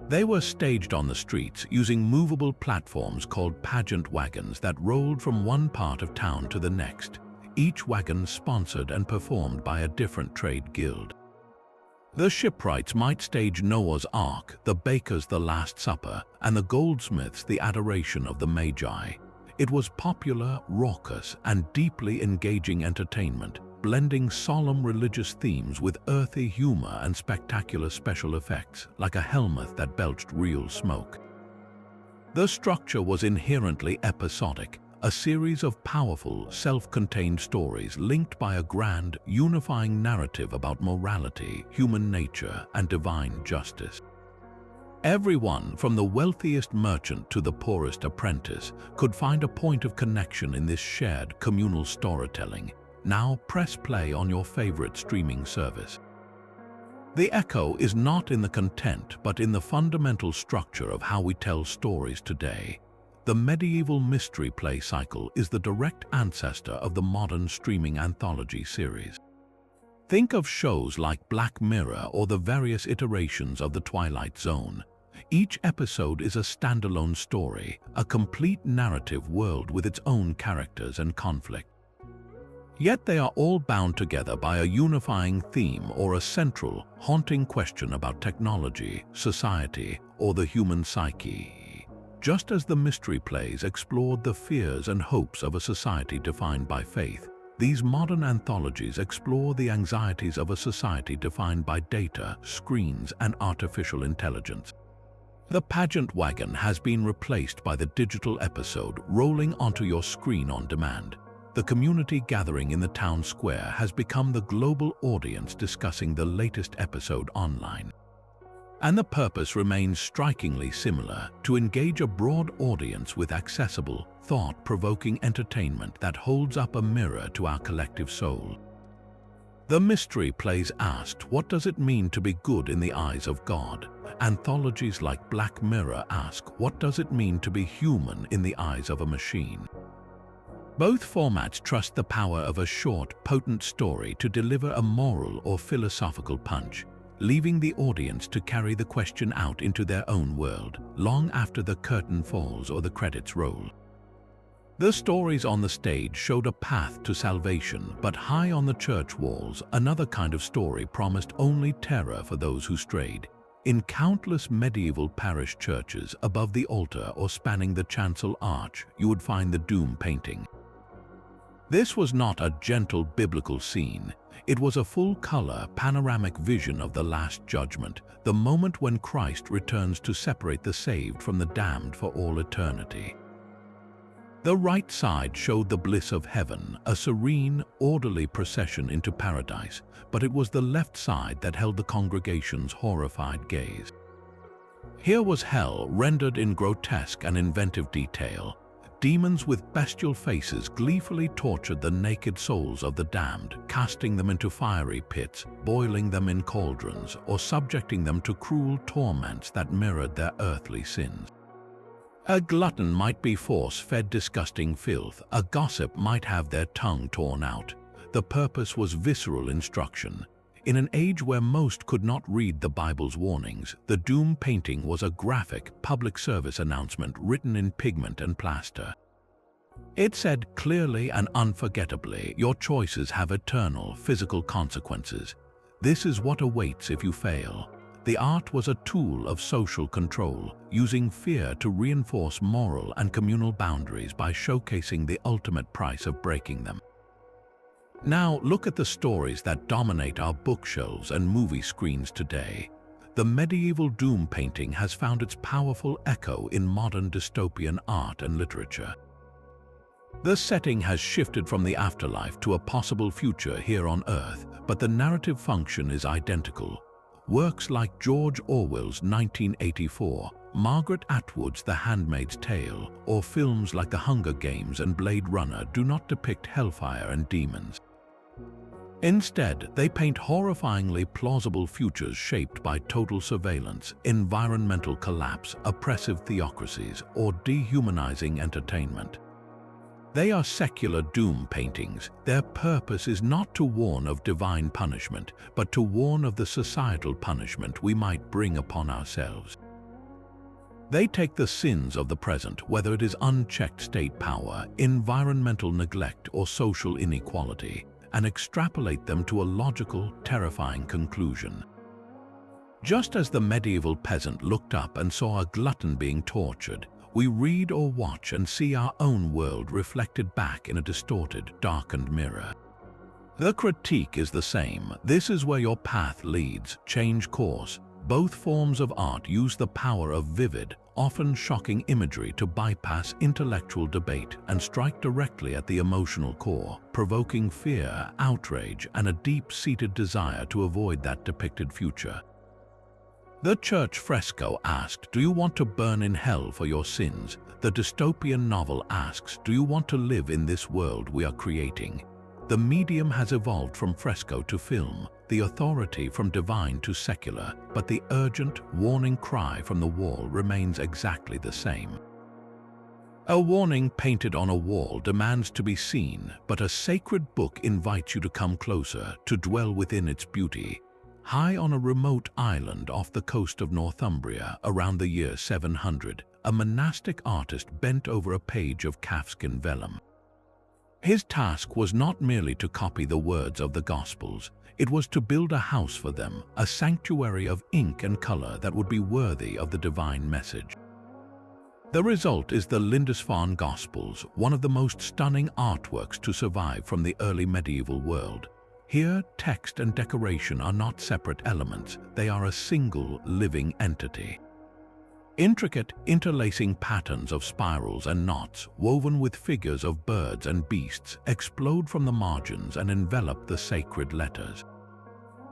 Speaker 1: They were staged on the streets using movable platforms called pageant wagons that rolled from one part of town to the next, each wagon sponsored and performed by a different trade guild. The shipwrights might stage Noah's Ark, the bakers the Last Supper, and the goldsmiths the Adoration of the Magi. It was popular, raucous, and deeply engaging entertainment, blending solemn religious themes with earthy humor and spectacular special effects, like a helmet that belched real smoke. The structure was inherently episodic, a series of powerful, self-contained stories linked by a grand, unifying narrative about morality, human nature, and divine justice. Everyone, from the wealthiest merchant to the poorest apprentice, could find a point of connection in this shared communal storytelling. Now press play on your favorite streaming service. The echo is not in the content but in the fundamental structure of how we tell stories today. The medieval mystery play cycle is the direct ancestor of the modern streaming anthology series. Think of shows like Black Mirror or the various iterations of The Twilight Zone. Each episode is a standalone story, a complete narrative world with its own characters and conflict. Yet they are all bound together by a unifying theme or a central, haunting question about technology, society, or the human psyche. Just as the mystery plays explored the fears and hopes of a society defined by faith, these modern anthologies explore the anxieties of a society defined by data, screens, and artificial intelligence. The pageant wagon has been replaced by the digital episode rolling onto your screen on demand. The community gathering in the town square has become the global audience discussing the latest episode online. And the purpose remains strikingly similar: to engage a broad audience with accessible, thought-provoking entertainment that holds up a mirror to our collective soul. The mystery plays asked, what does it mean to be good in the eyes of God? Anthologies like Black Mirror ask, what does it mean to be human in the eyes of a machine? Both formats trust the power of a short, potent story to deliver a moral or philosophical punch, leaving the audience to carry the question out into their own world, long after the curtain falls or the credits roll. The stories on the stage showed a path to salvation, but high on the church walls, another kind of story promised only terror for those who strayed. In countless medieval parish churches, above the altar or spanning the chancel arch, you would find the doom painting. This was not a gentle biblical scene. It was a full-color, panoramic vision of the Last Judgment, the moment when Christ returns to separate the saved from the damned for all eternity. The right side showed the bliss of heaven, a serene, orderly procession into paradise, but it was the left side that held the congregation's horrified gaze. Here was hell rendered in grotesque and inventive detail. Demons with bestial faces gleefully tortured the naked souls of the damned, casting them into fiery pits, boiling them in cauldrons, or subjecting them to cruel torments that mirrored their earthly sins. A glutton might be force-fed disgusting filth, a gossip might have their tongue torn out. The purpose was visceral instruction. In an age where most could not read the Bible's warnings, the doom painting was a graphic, public service announcement written in pigment and plaster. It said clearly and unforgettably, your choices have eternal, physical consequences. This is what awaits if you fail. The art was a tool of social control, using fear to reinforce moral and communal boundaries by showcasing the ultimate price of breaking them. Now look at the stories that dominate our bookshelves and movie screens today. The medieval doom painting has found its powerful echo in modern dystopian art and literature. The setting has shifted from the afterlife to a possible future here on Earth, but the narrative function is identical. Works like George Orwell's 1984, Margaret Atwood's The Handmaid's Tale, or films like The Hunger Games and Blade Runner do not depict hellfire and demons. Instead, they paint horrifyingly plausible futures shaped by total surveillance, environmental collapse, oppressive theocracies, or dehumanizing entertainment. They are secular doom paintings. Their purpose is not to warn of divine punishment, but to warn of the societal punishment we might bring upon ourselves. They take the sins of the present, whether it is unchecked state power, environmental neglect, or social inequality, and extrapolate them to a logical, terrifying conclusion. Just as the medieval peasant looked up and saw a glutton being tortured, we read or watch and see our own world reflected back in a distorted, darkened mirror. The critique is the same. This is where your path leads. Change course. Both forms of art use the power of vivid, often shocking imagery to bypass intellectual debate and strike directly at the emotional core, provoking fear, outrage, and a deep-seated desire to avoid that depicted future. The church fresco asked, "Do you want to burn in hell for your sins?" The dystopian novel asks, "Do you want to live in this world we are creating?" The medium has evolved from fresco to film, the authority from divine to secular, but the urgent, warning cry from the wall remains exactly the same. A warning painted on a wall demands to be seen, but a sacred book invites you to come closer, to dwell within its beauty. High on a remote island off the coast of Northumbria, around the year 700, a monastic artist bent over a page of calfskin vellum. His task was not merely to copy the words of the Gospels, it was to build a house for them, a sanctuary of ink and color that would be worthy of the divine message. The result is the Lindisfarne Gospels, one of the most stunning artworks to survive from the early medieval world. Here, text and decoration are not separate elements, they are a single, living entity. Intricate, interlacing patterns of spirals and knots, woven with figures of birds and beasts, explode from the margins and envelop the sacred letters.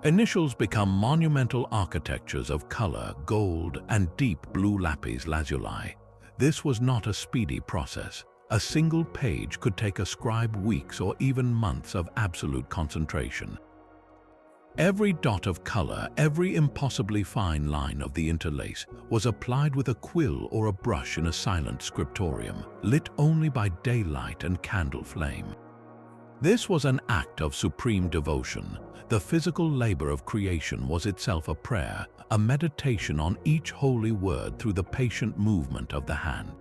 Speaker 1: Initials become monumental architectures of color, gold, and deep blue lapis lazuli. This was not a speedy process. A single page could take a scribe weeks or even months of absolute concentration. Every dot of color, every impossibly fine line of the interlace was applied with a quill or a brush in a silent scriptorium, lit only by daylight and candle flame. This was an act of supreme devotion. The physical labor of creation was itself a prayer, a meditation on each holy word through the patient movement of the hand.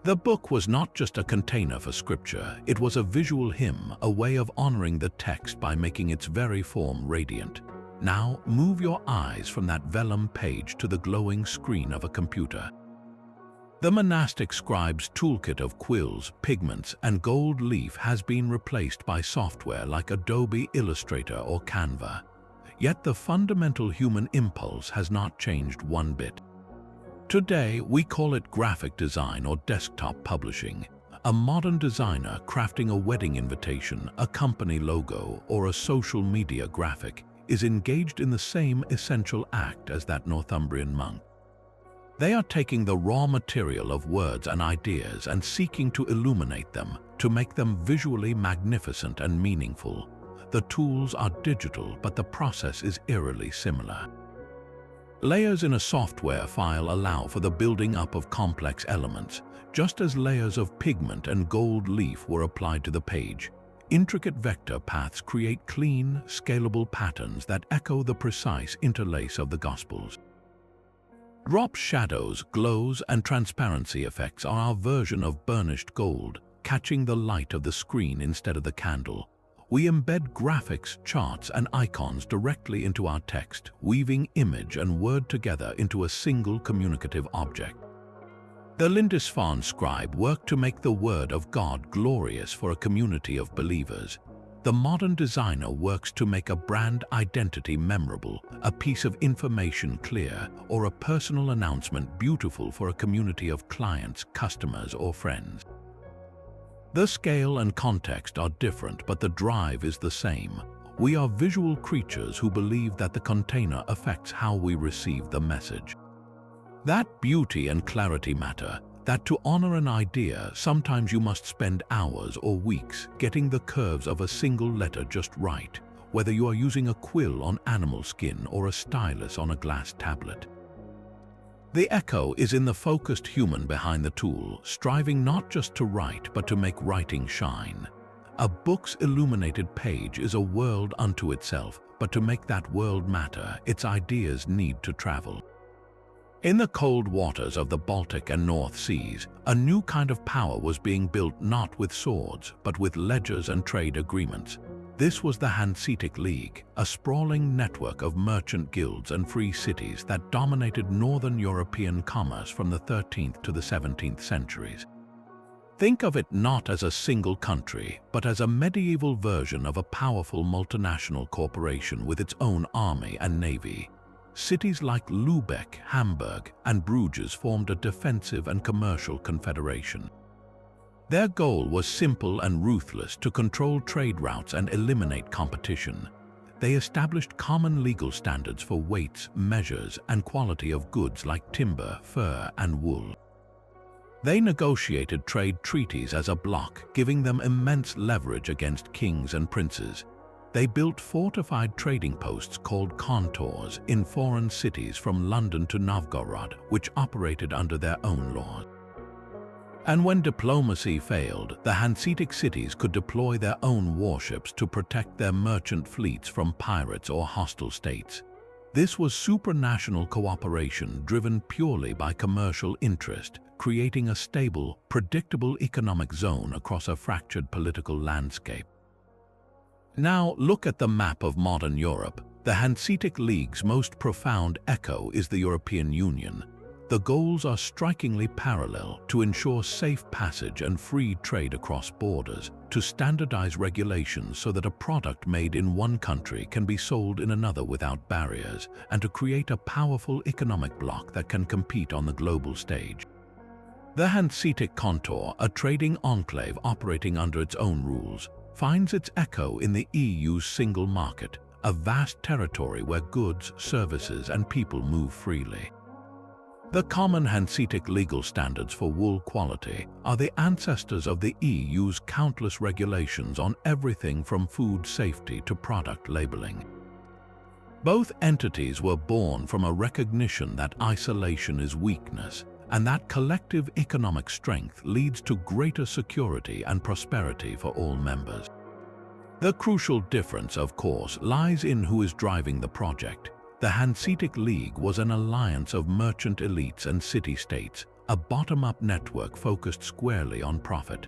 Speaker 1: The book was not just a container for scripture, it was a visual hymn, a way of honoring the text by making its very form radiant. Now, move your eyes from that vellum page to the glowing screen of a computer. The monastic scribe's toolkit of quills, pigments, and gold leaf has been replaced by software like Adobe Illustrator or Canva. Yet the fundamental human impulse has not changed one bit. Today, we call it graphic design or desktop publishing. A modern designer crafting a wedding invitation, a company logo, or a social media graphic is engaged in the same essential act as that Northumbrian monk. They are taking the raw material of words and ideas and seeking to illuminate them, to make them visually magnificent and meaningful. The tools are digital, but the process is eerily similar. Layers in a software file allow for the building up of complex elements, just as layers of pigment and gold leaf were applied to the page. Intricate vector paths create clean, scalable patterns that echo the precise interlace of the Gospels. Drop shadows, glows, and transparency effects are our version of burnished gold, catching the light of the screen instead of the candle. We embed graphics, charts, and icons directly into our text, weaving image and word together into a single communicative object. The Lindisfarne scribe worked to make the word of God glorious for a community of believers. The modern designer works to make a brand identity memorable, a piece of information clear, or a personal announcement beautiful for a community of clients, customers, or friends. The scale and context are different, but the drive is the same. We are visual creatures who believe that the container affects how we receive the message. That beauty and clarity matter, that to honor an idea, sometimes you must spend hours or weeks getting the curves of a single letter just right, whether you are using a quill on animal skin or a stylus on a glass tablet. The echo is in the focused human behind the tool, striving not just to write but to make writing shine. A book's illuminated page is a world unto itself, but to make that world matter, its ideas need to travel. In the cold waters of the Baltic and North Seas, a new kind of power was being built not with swords, but with ledgers and trade agreements. This was the Hanseatic League, a sprawling network of merchant guilds and free cities that dominated northern European commerce from the 13th to the 17th centuries. Think of it not as a single country, but as a medieval version of a powerful multinational corporation with its own army and navy. Cities like Lübeck, Hamburg, and Bruges formed a defensive and commercial confederation. Their goal was simple and ruthless: to control trade routes and eliminate competition. They established common legal standards for weights, measures, and quality of goods like timber, fur, and wool. They negotiated trade treaties as a bloc, giving them immense leverage against kings and princes. They built fortified trading posts called contours in foreign cities from London to Novgorod, which operated under their own laws. And when diplomacy failed, the Hanseatic cities could deploy their own warships to protect their merchant fleets from pirates or hostile states. This was supranational cooperation driven purely by commercial interest, creating a stable, predictable economic zone across a fractured political landscape. Now look at the map of modern Europe. The Hanseatic League's most profound echo is the European Union. The goals are strikingly parallel: to ensure safe passage and free trade across borders, to standardize regulations so that a product made in one country can be sold in another without barriers, and to create a powerful economic bloc that can compete on the global stage. The Hanseatic Contour, a trading enclave operating under its own rules, finds its echo in the EU's single market, a vast territory where goods, services, and people move freely. The common Hanseatic legal standards for wool quality are the ancestors of the EU's countless regulations on everything from food safety to product labeling. Both entities were born from a recognition that isolation is weakness, and that collective economic strength leads to greater security and prosperity for all members. The crucial difference, of course, lies in who is driving the project. The Hanseatic League was an alliance of merchant elites and city-states, a bottom-up network focused squarely on profit.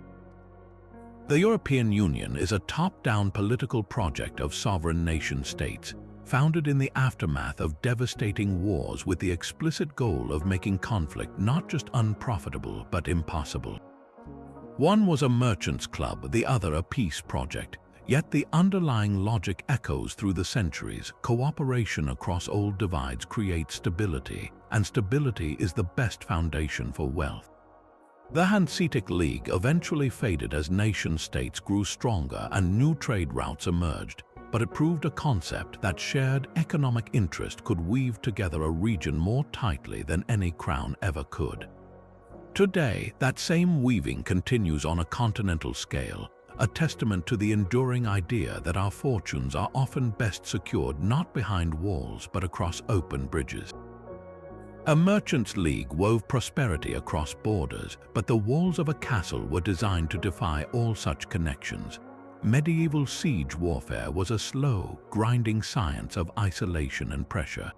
Speaker 1: The European Union is a top-down political project of sovereign nation-states, founded in the aftermath of devastating wars with the explicit goal of making conflict not just unprofitable but impossible. One was a merchants' club, the other a peace project, yet the underlying logic echoes through the centuries. Cooperation across old divides creates stability, and stability is the best foundation for wealth. The Hanseatic League eventually faded as nation-states grew stronger and new trade routes emerged, but it proved a concept that shared economic interest could weave together a region more tightly than any crown ever could. Today, that same weaving continues on a continental scale, a testament to the enduring idea that our fortunes are often best secured not behind walls but across open bridges. A merchants' league wove prosperity across borders, but the walls of a castle were designed to defy all such connections. Medieval siege warfare was a slow, grinding science of isolation and pressure.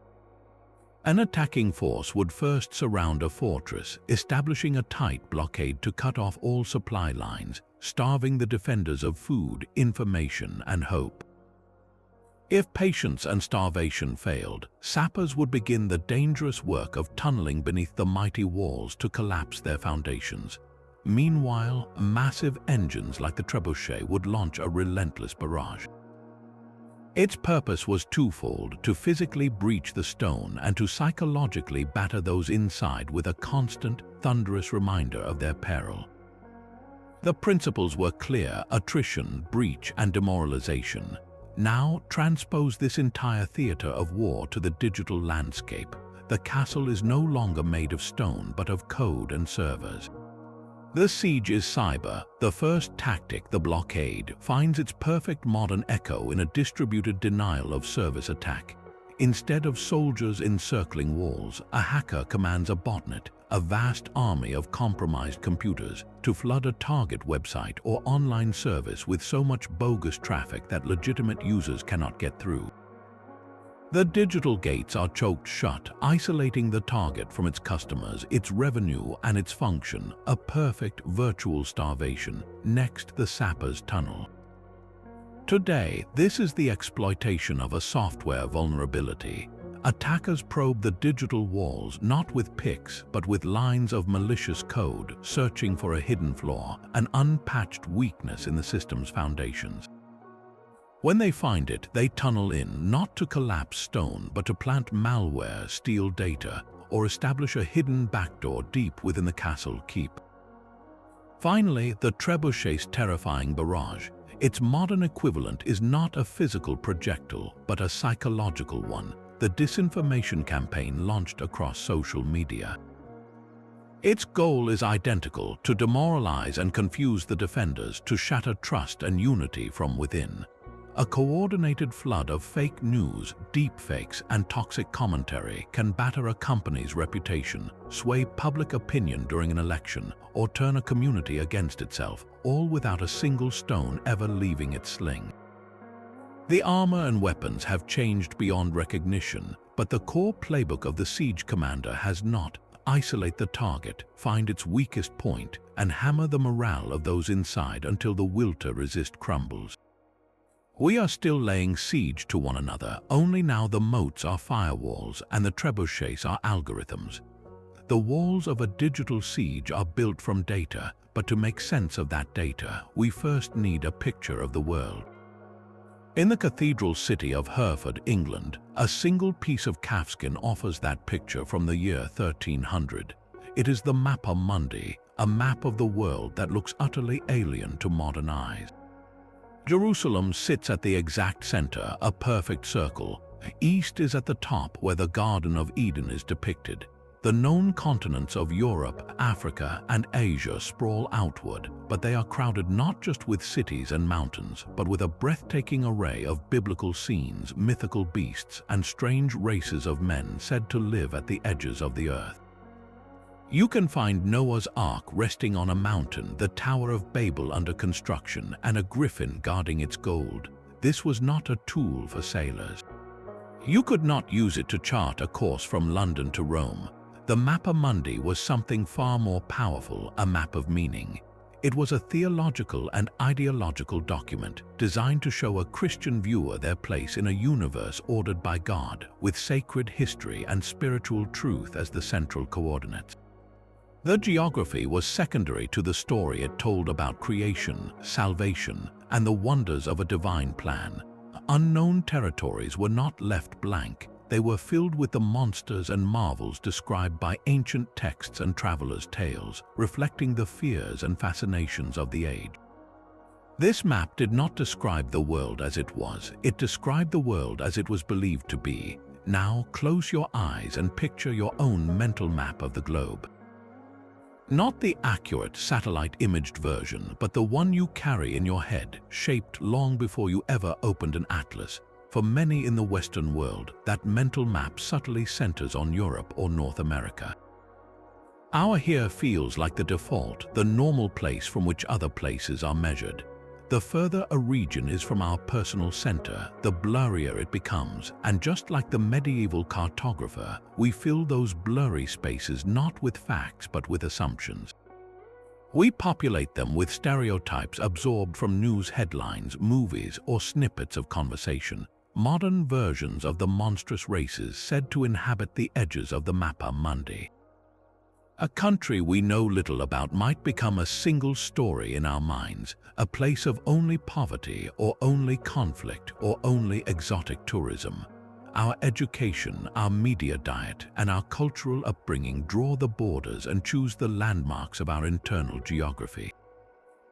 Speaker 1: An attacking force would first surround a fortress, establishing a tight blockade to cut off all supply lines, starving the defenders of food, information, and hope. If patience and starvation failed, sappers would begin the dangerous work of tunneling beneath the mighty walls to collapse their foundations. Meanwhile, massive engines like the trebuchet would launch a relentless barrage. Its purpose was twofold: to physically breach the stone and to psychologically batter those inside with a constant, thunderous reminder of their peril. The principles were clear: attrition, breach, and demoralization. Now transpose this entire theater of war to the digital landscape. The castle is no longer made of stone but of code and servers. The siege is cyber. The first tactic, the blockade, finds its perfect modern echo in a distributed denial of service attack. Instead of soldiers encircling walls, a hacker commands a botnet, a vast army of compromised computers, to flood a target website or online service with so much bogus traffic that legitimate users cannot get through. The digital gates are choked shut, isolating the target from its customers, its revenue, and its function, a perfect virtual starvation. Next, the sapper's tunnel. Today, this is the exploitation of a software vulnerability. Attackers probe the digital walls not with picks but with lines of malicious code, searching for a hidden flaw, an unpatched weakness in the system's foundations. When they find it, they tunnel in, not to collapse stone but to plant malware, steal data, or establish a hidden backdoor deep within the castle keep. Finally, the trebuchet's terrifying barrage. Its modern equivalent is not a physical projectile but a psychological one, the disinformation campaign launched across social media. Its goal is identical: to demoralize and confuse the defenders, to shatter trust and unity from within. A coordinated flood of fake news, deepfakes, and toxic commentary can batter a company's reputation, sway public opinion during an election, or turn a community against itself, all without a single stone ever leaving its sling. The armor and weapons have changed beyond recognition, but the core playbook of the siege commander has not. Isolate the target, find its weakest point, and hammer the morale of those inside until the will to resist crumbles. We are still laying siege to one another, only now the moats are firewalls and the trebuchets are algorithms. The walls of a digital siege are built from data, but to make sense of that data, we first need a picture of the world. In the cathedral city of Hereford, England, a single piece of calfskin offers that picture from the year 1300. It is the Mappa Mundi, a map of the world that looks utterly alien to modern eyes. Jerusalem sits at the exact center, a perfect circle. East is at the top where the Garden of Eden is depicted. The known continents of Europe, Africa, and Asia sprawl outward, but they are crowded not just with cities and mountains, but with a breathtaking array of biblical scenes, mythical beasts, and strange races of men said to live at the edges of the earth. You can find Noah's Ark resting on a mountain, the Tower of Babel under construction, and a griffin guarding its gold. This was not a tool for sailors. You could not use it to chart a course from London to Rome. The Mappa Mundi was something far more powerful, a map of meaning. It was a theological and ideological document designed to show a Christian viewer their place in a universe ordered by God, with sacred history and spiritual truth as the central coordinates. The geography was secondary to the story it told about creation, salvation, and the wonders of a divine plan. Unknown territories were not left blank. They were filled with the monsters and marvels described by ancient texts and travelers' tales, reflecting the fears and fascinations of the age. This map did not describe the world as it was, it described the world as it was believed to be. Now close your eyes and picture your own mental map of the globe. Not the accurate satellite-imaged version, but the one you carry in your head, shaped long before you ever opened an atlas. For many in the Western world, that mental map subtly centers on Europe or North America. Our here feels like the default, the normal place from which other places are measured. The further a region is from our personal center, the blurrier it becomes, and just like the medieval cartographer, we fill those blurry spaces not with facts but with assumptions. We populate them with stereotypes absorbed from news headlines, movies, or snippets of conversation. Modern versions of the monstrous races said to inhabit the edges of the Mappa Mundi. A country we know little about might become a single story in our minds, a place of only poverty or only conflict or only exotic tourism. Our education, our media diet, and our cultural upbringing draw the borders and choose the landmarks of our internal geography.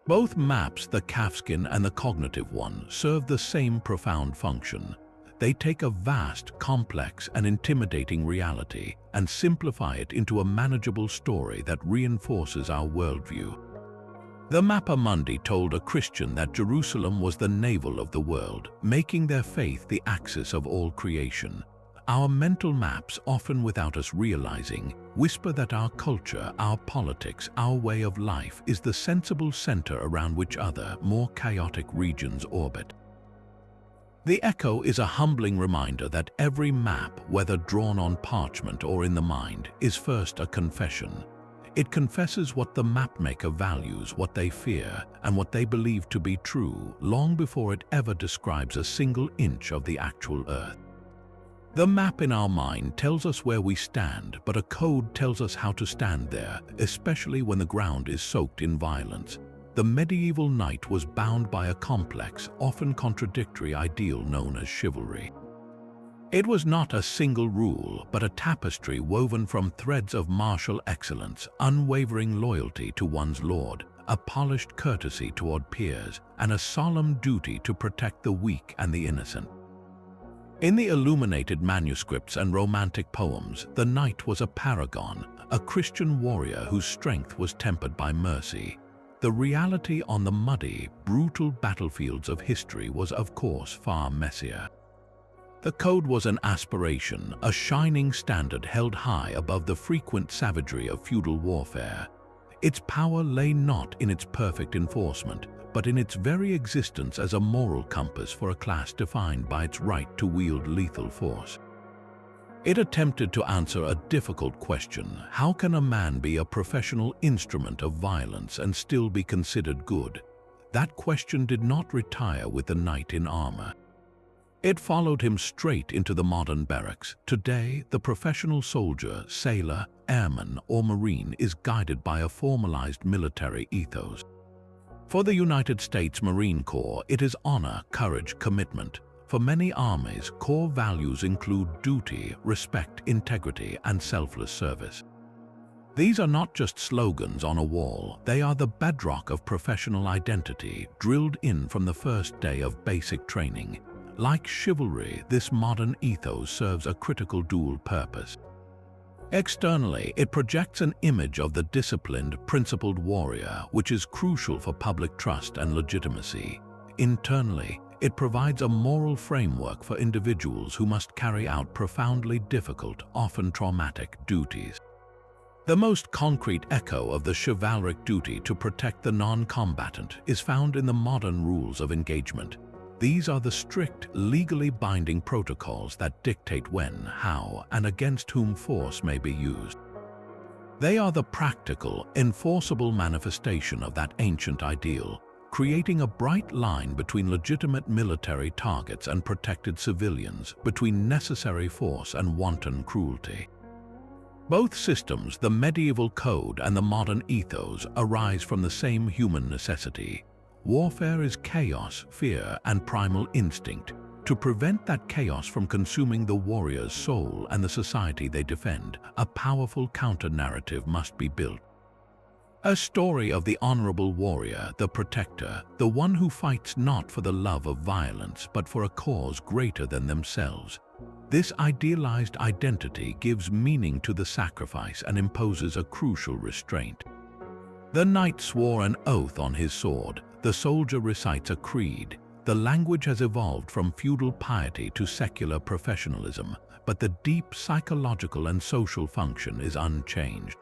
Speaker 1: Both maps, the Kafkian and the cognitive one, serve the same profound function. They take a vast, complex, and intimidating reality and simplify it into a manageable story that reinforces our worldview. The Mappa Mundi told a Christian that Jerusalem was the navel of the world, making their faith the axis of all creation. Our mental maps, often without us realizing, whisper that our culture, our politics, our way of life is the sensible center around which other, more chaotic regions orbit. The echo is a humbling reminder that every map, whether drawn on parchment or in the mind, is first a confession. It confesses what the mapmaker values, what they fear, and what they believe to be true, long before it ever describes a single inch of the actual earth. The map in our mind tells us where we stand, but a code tells us how to stand there, especially when the ground is soaked in violence. The medieval knight was bound by a complex, often contradictory ideal known as chivalry. It was not a single rule, but a tapestry woven from threads of martial excellence, unwavering loyalty to one's lord, a polished courtesy toward peers, and a solemn duty to protect the weak and the innocent. In the illuminated manuscripts and romantic poems, the knight was a paragon, a Christian warrior whose strength was tempered by mercy. The reality on the muddy, brutal battlefields of history was, of course, far messier. The code was an aspiration, a shining standard held high above the frequent savagery of feudal warfare. Its power lay not in its perfect enforcement, but in its very existence as a moral compass for a class defined by its right to wield lethal force. It attempted to answer a difficult question: how can a man be a professional instrument of violence and still be considered good? That question did not retire with the knight in armor. It followed him straight into the modern barracks. Today, the professional soldier, sailor, airman, or marine is guided by a formalized military ethos. For the United States Marine Corps, it is honor, courage, commitment. For many armies, core values include duty, respect, integrity, and selfless service. These are not just slogans on a wall, they are the bedrock of professional identity, drilled in from the first day of basic training. Like chivalry, this modern ethos serves a critical dual purpose. Externally, it projects an image of the disciplined, principled warrior, which is crucial for public trust and legitimacy. Internally, it provides a moral framework for individuals who must carry out profoundly difficult, often traumatic duties. The most concrete echo of the chivalric duty to protect the non-combatant is found in the modern rules of engagement. These are the strict, legally binding protocols that dictate when, how, and against whom force may be used. They are the practical, enforceable manifestation of that ancient ideal, creating a bright line between legitimate military targets and protected civilians, between necessary force and wanton cruelty. Both systems, the medieval code and the modern ethos, arise from the same human necessity. Warfare is chaos, fear, and primal instinct. To prevent that chaos from consuming the warrior's soul and the society they defend, a powerful counter-narrative must be built. A story of the honorable warrior, the protector, the one who fights not for the love of violence but for a cause greater than themselves. This idealized identity gives meaning to the sacrifice and imposes a crucial restraint. The knight swore an oath on his sword, the soldier recites a creed. The language has evolved from feudal piety to secular professionalism, but the deep psychological and social function is unchanged.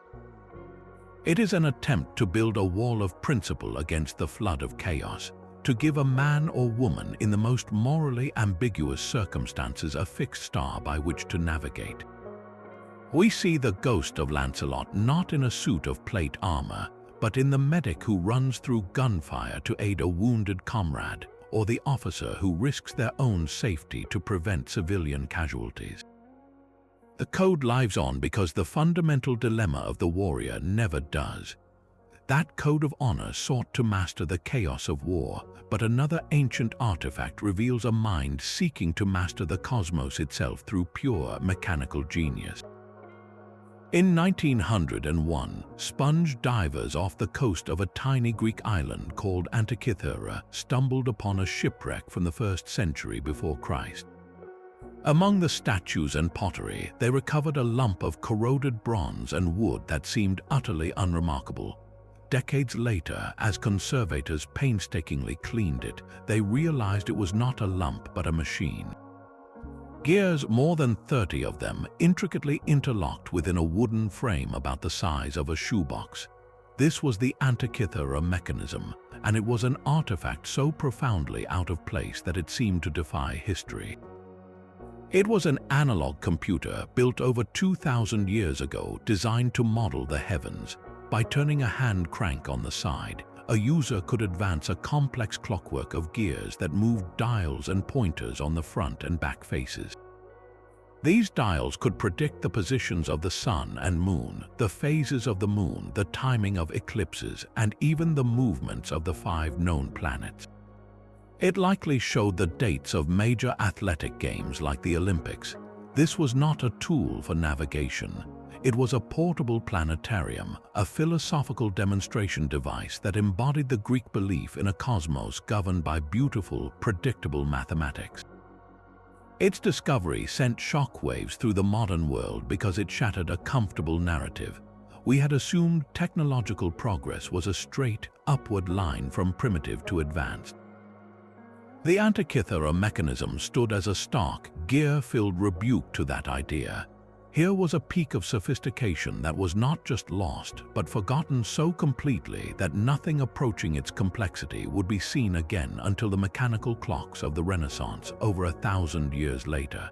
Speaker 1: It is an attempt to build a wall of principle against the flood of chaos, to give a man or woman in the most morally ambiguous circumstances a fixed star by which to navigate. We see the ghost of Lancelot not in a suit of plate armor, but in the medic who runs through gunfire to aid a wounded comrade, or the officer who risks their own safety to prevent civilian casualties. The code lives on because the fundamental dilemma of the warrior never does. That code of honor sought to master the chaos of war, but another ancient artifact reveals a mind seeking to master the cosmos itself through pure mechanical genius. In 1901, sponge divers off the coast of a tiny Greek island called Anti-Semitic stumbled upon a shipwreck from the 1st century before Christ. Among the statues and pottery, they recovered a lump of corroded bronze and wood that seemed utterly unremarkable. Decades later, as conservators painstakingly cleaned it, they realized it was not a lump but a machine. Gears, more than 30 of them, intricately interlocked within a wooden frame about the size of a shoebox. This was the Antikythera mechanism, and it was an artifact so profoundly out of place that it seemed to defy history. It was an analog computer built over 2,000 years ago, designed to model the heavens. By turning a hand crank on the side, a user could advance a complex clockwork of gears that moved dials and pointers on the front and back faces. These dials could predict the positions of the sun and moon, the phases of the moon, the timing of eclipses, and even the movements of the 5 known planets. It likely showed the dates of major athletic games like the Olympics. This was not a tool for navigation. It was a portable planetarium, a philosophical demonstration device that embodied the Greek belief in a cosmos governed by beautiful, predictable mathematics. Its discovery sent shockwaves through the modern world because it shattered a comfortable narrative. We had assumed technological progress was a straight, upward line from primitive to advanced. The Antikythera mechanism stood as a stark, gear-filled rebuke to that idea. Here was a peak of sophistication that was not just lost, but forgotten so completely that nothing approaching its complexity would be seen again until the mechanical clocks of the Renaissance over 1,000 years later.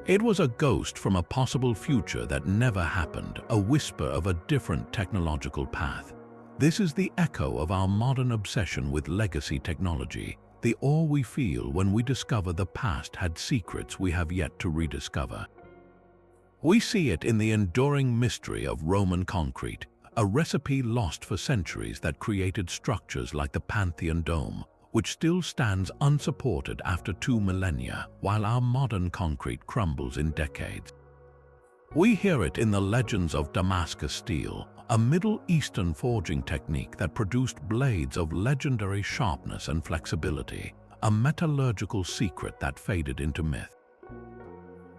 Speaker 1: It was a ghost from a possible future that never happened, a whisper of a different technological path. This is the echo of our modern obsession with legacy technology, the awe we feel when we discover the past had secrets we have yet to rediscover. We see it in the enduring mystery of Roman concrete, a recipe lost for centuries that created structures like the Pantheon Dome, which still stands unsupported after 2 millennia, while our modern concrete crumbles in decades. We hear it in the legends of Damascus steel, a Middle Eastern forging technique that produced blades of legendary sharpness and flexibility, a metallurgical secret that faded into myth.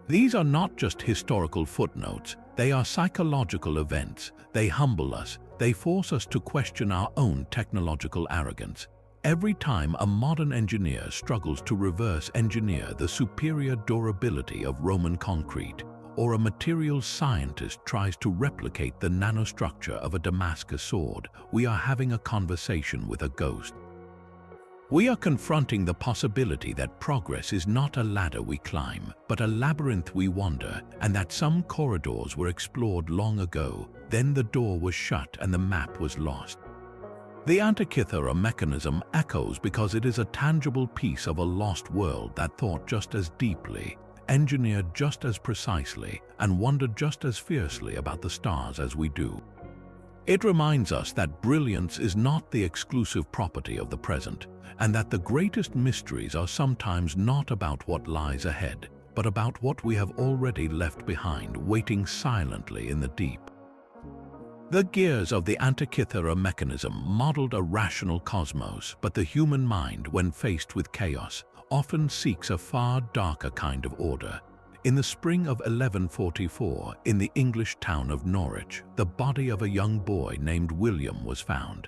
Speaker 1: These are not just historical footnotes, they are psychological events. They humble us, they force us to question our own technological arrogance. Every time a modern engineer struggles to reverse engineer the superior durability of Roman concrete, or a materials scientist tries to replicate the nanostructure of a Damascus sword, we are having a conversation with a ghost. We are confronting the possibility that progress is not a ladder we climb, but a labyrinth we wander, and that some corridors were explored long ago, then the door was shut and the map was lost. The Antikythera mechanism echoes because it is a tangible piece of a lost world that thought just as deeply, engineered just as precisely, and wondered just as fiercely about the stars as we do. It reminds us that brilliance is not the exclusive property of the present, and that the greatest mysteries are sometimes not about what lies ahead, but about what we have already left behind, waiting silently in the deep. The gears of the Antikythera mechanism modeled a rational cosmos, but the human mind, when faced with chaos, often seeks a far darker kind of order. In the spring of 1144, in the English town of Norwich, the body of a young boy named William was found.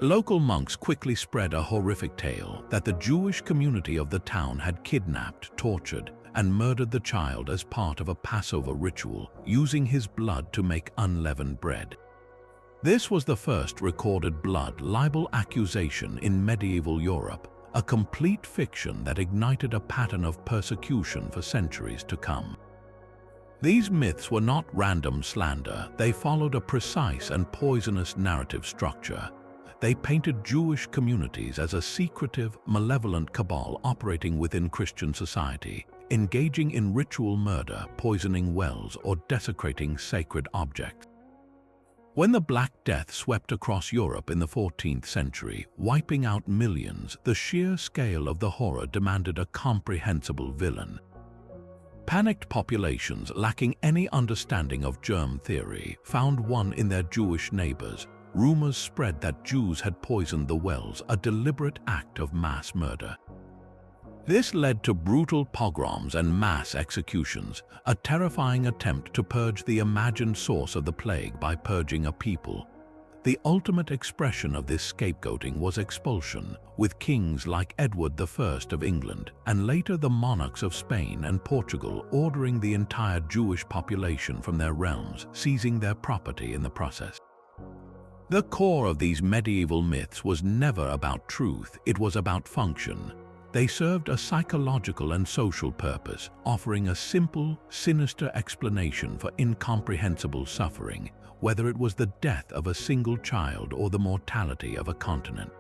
Speaker 1: Local monks quickly spread a horrific tale that the Jewish community of the town had kidnapped, tortured, and murdered the child as part of a Passover ritual, using his blood to make unleavened bread. This was the first recorded blood libel accusation in medieval Europe, a complete fiction that ignited a pattern of persecution for centuries to come. These myths were not random slander, they followed a precise and poisonous narrative structure. They painted Jewish communities as a secretive, malevolent cabal operating within Christian society, engaging in ritual murder, poisoning wells, or desecrating sacred objects. When the Black Death swept across Europe in the 14th century, wiping out millions, the sheer scale of the horror demanded a comprehensible villain. Panicked populations lacking any understanding of germ theory found one in their Jewish neighbors. Rumors spread that Jews had poisoned the wells, a deliberate act of mass murder. This led to brutal pogroms and mass executions, a terrifying attempt to purge the imagined source of the plague by purging a people. The ultimate expression of this scapegoating was expulsion, with kings like Edward I of England and later the monarchs of Spain and Portugal ordering the entire Jewish population from their realms, seizing their property in the process. The core of these medieval myths was never about truth, it was about function. They served a psychological and social purpose, offering a simple, sinister explanation for incomprehensible suffering, whether it was the death of a single child or the mortality of a continent.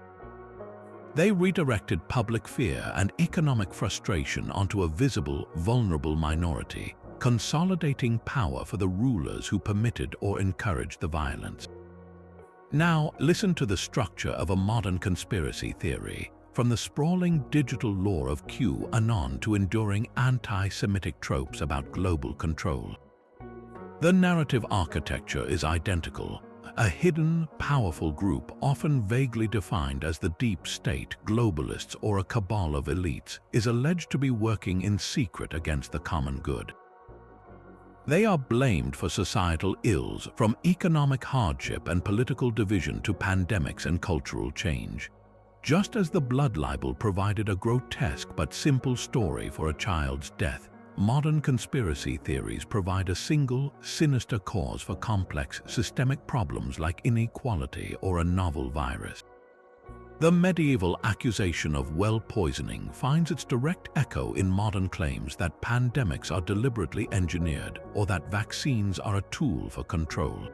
Speaker 1: They redirected public fear and economic frustration onto a visible, vulnerable minority, consolidating power for the rulers who permitted or encouraged the violence. Now, listen to the structure of a modern conspiracy theory, from the sprawling digital lore of QAnon to enduring anti-Semitic tropes about global control. The narrative architecture is identical. A hidden, powerful group, often vaguely defined as the deep state, globalists, or a cabal of elites, is alleged to be working in secret against the common good. They are blamed for societal ills, from economic hardship and political division to pandemics and cultural change. Just as the blood libel provided a grotesque but simple story for a child's death, modern conspiracy theories provide a single, sinister cause for complex, systemic problems like inequality or a novel virus. The medieval accusation of well poisoning finds its direct echo in modern claims that pandemics are deliberately engineered or that vaccines are a tool for control.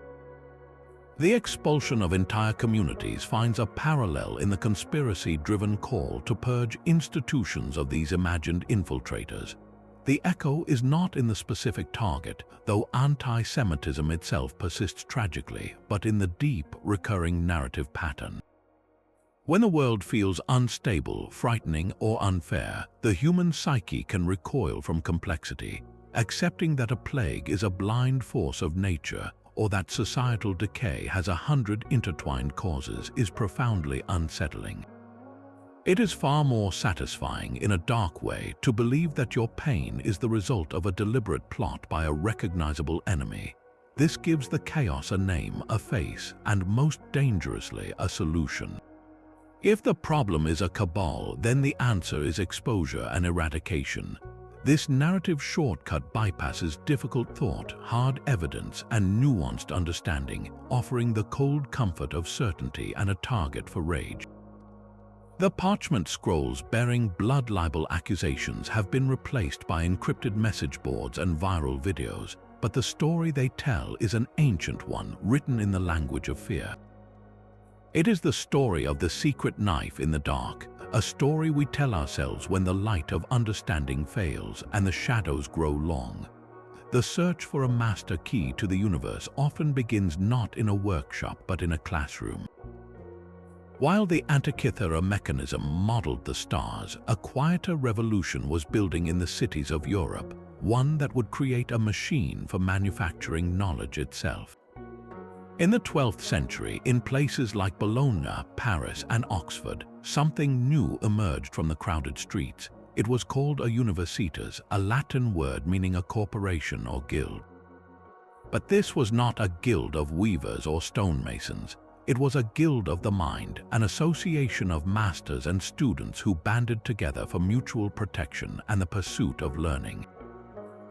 Speaker 1: The expulsion of entire communities finds a parallel in the conspiracy-driven call to purge institutions of these imagined infiltrators. The echo is not in the specific target, though anti-Semitism itself persists tragically, but in the deep, recurring narrative pattern. When the world feels unstable, frightening, or unfair, the human psyche can recoil from complexity, accepting that a plague is a blind force of nature or that societal decay has 100 intertwined causes is profoundly unsettling. It is far more satisfying in a dark way to believe that your pain is the result of a deliberate plot by a recognizable enemy. This gives the chaos a name, a face, and most dangerously, a solution. If the problem is a cabal, then the answer is exposure and eradication. This narrative shortcut bypasses difficult thought, hard evidence, and nuanced understanding, offering the cold comfort of certainty and a target for rage. The parchment scrolls bearing blood libel accusations have been replaced by encrypted message boards and viral videos, but the story they tell is an ancient one written in the language of fear. It is the story of the secret knife in the dark, a story we tell ourselves when the light of understanding fails and the shadows grow long. The search for a master key to the universe often begins not in a workshop but in a classroom. While the Antikythera mechanism modeled the stars, a quieter revolution was building in the cities of Europe, one that would create a machine for manufacturing knowledge itself. In the 12th century, in places like Bologna, Paris, and Oxford, something new emerged from the crowded streets. It was called a universitas, a Latin word meaning a corporation or guild. But this was not a guild of weavers or stonemasons. It was a guild of the mind, an association of masters and students who banded together for mutual protection and the pursuit of learning.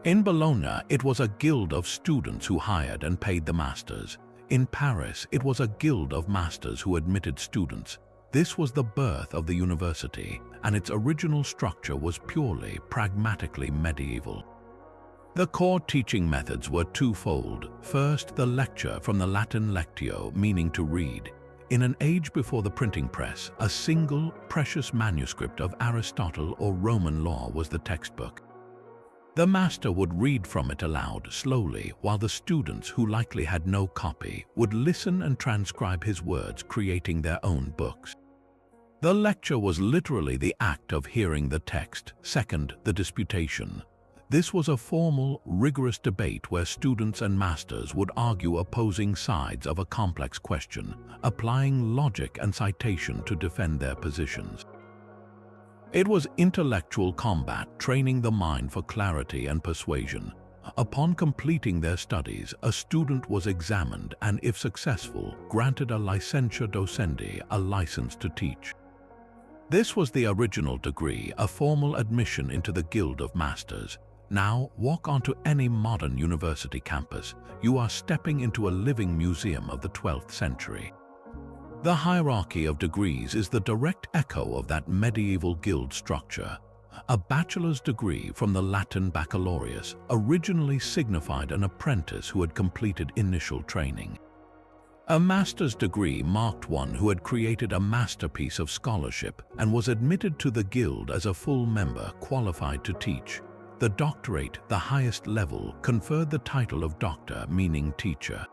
Speaker 1: In Bologna, it was a guild of students who hired and paid the masters. In Paris, it was a guild of masters who admitted students. This was the birth of the university, and its original structure was purely, pragmatically medieval. The core teaching methods were twofold. First, the lecture, from the Latin lectio, meaning to read. In an age before the printing press, a single, precious manuscript of Aristotle or Roman law was the textbook. The master would read from it aloud, slowly, while the students, who likely had no copy, would listen and transcribe his words, creating their own books. The lecture was literally the act of hearing the text. Second, the disputation. This was a formal, rigorous debate where students and masters would argue opposing sides of a complex question, applying logic and citation to defend their positions. It was intellectual combat, training the mind for clarity and persuasion. Upon completing their studies, a student was examined and, if successful, granted a licentia docendi, a license to teach. This was the original degree, a formal admission into the Guild of Masters. Now, walk onto any modern university campus. You are stepping into a living museum of the 12th century. The hierarchy of degrees is the direct echo of that medieval guild structure. A bachelor's degree, from the Latin baccalaureus, originally signified an apprentice who had completed initial training. A master's degree marked one who had created a masterpiece of scholarship and was admitted to the guild as a full member, qualified to teach. The doctorate, the highest level, conferred the title of doctor, meaning teacher.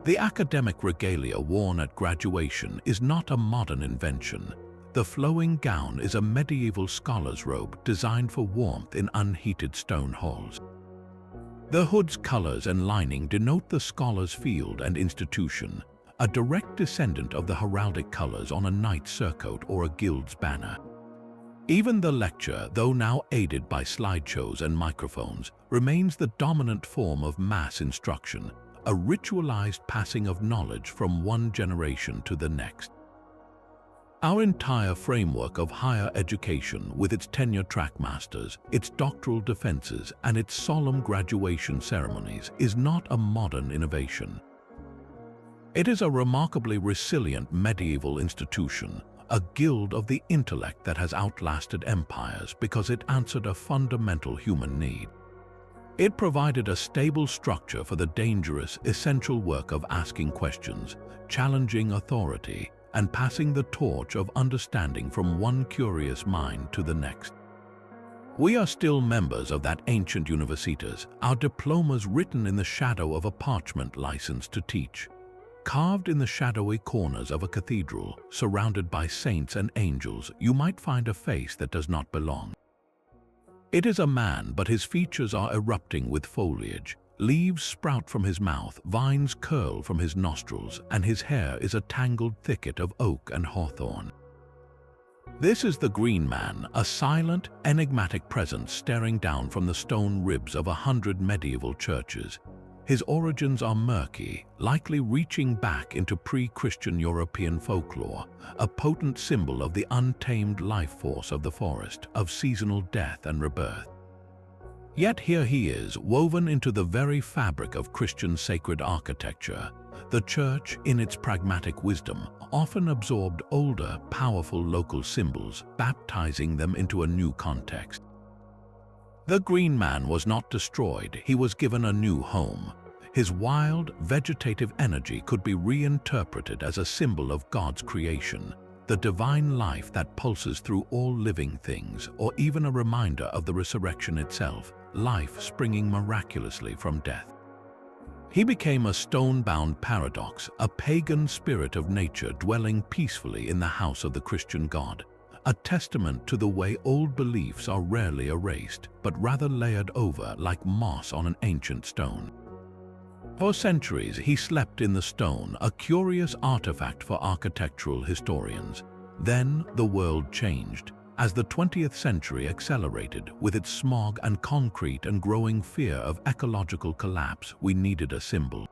Speaker 1: The academic regalia worn at graduation is not a modern invention. The flowing gown is a medieval scholar's robe designed for warmth in unheated stone halls. The hood's colors and lining denote the scholar's field and institution, a direct descendant of the heraldic colors on a knight's surcoat or a guild's banner. Even the lecture, though now aided by slideshows and microphones, remains the dominant form of mass instruction, a ritualized passing of knowledge from one generation to the next. Our entire framework of higher education, with its tenure-track masters, its doctoral defenses, and its solemn graduation ceremonies, is not a modern innovation. It is a remarkably resilient medieval institution, a guild of the intellect that has outlasted empires because it answered a fundamental human need. It provided a stable structure for the dangerous, essential work of asking questions, challenging authority, and passing the torch of understanding from one curious mind to the next. We are still members of that ancient universitas, our diplomas written in the shadow of a parchment license to teach. Carved in the shadowy corners of a cathedral, surrounded by saints and angels, you might find a face that does not belong. It is a man, but his features are erupting with foliage. Leaves sprout from his mouth, vines curl from his nostrils, and his hair is a tangled thicket of oak and hawthorn. This is the Green Man, a silent, enigmatic presence staring down from the stone ribs of 100 medieval churches. His origins are murky, likely reaching back into pre-Christian European folklore, a potent symbol of the untamed life force of the forest, of seasonal death and rebirth. Yet here he is, woven into the very fabric of Christian sacred architecture, The Church, in its pragmatic wisdom, often absorbed older, powerful local symbols, baptizing them into a new context. The Green Man was not destroyed, he was given a new home. His wild, vegetative energy could be reinterpreted as a symbol of God's creation, the divine life that pulses through all living things, or even a reminder of the resurrection itself, life springing miraculously from death. He became a stone-bound paradox, a pagan spirit of nature dwelling peacefully in the house of the Christian God, a testament to the way old beliefs are rarely erased, but rather layered over like moss on an ancient stone. For centuries, he slept in the stone, a curious artifact for architectural historians. Then the world changed. As the 20th century accelerated, with its smog and concrete and growing fear of ecological collapse, we needed a symbol.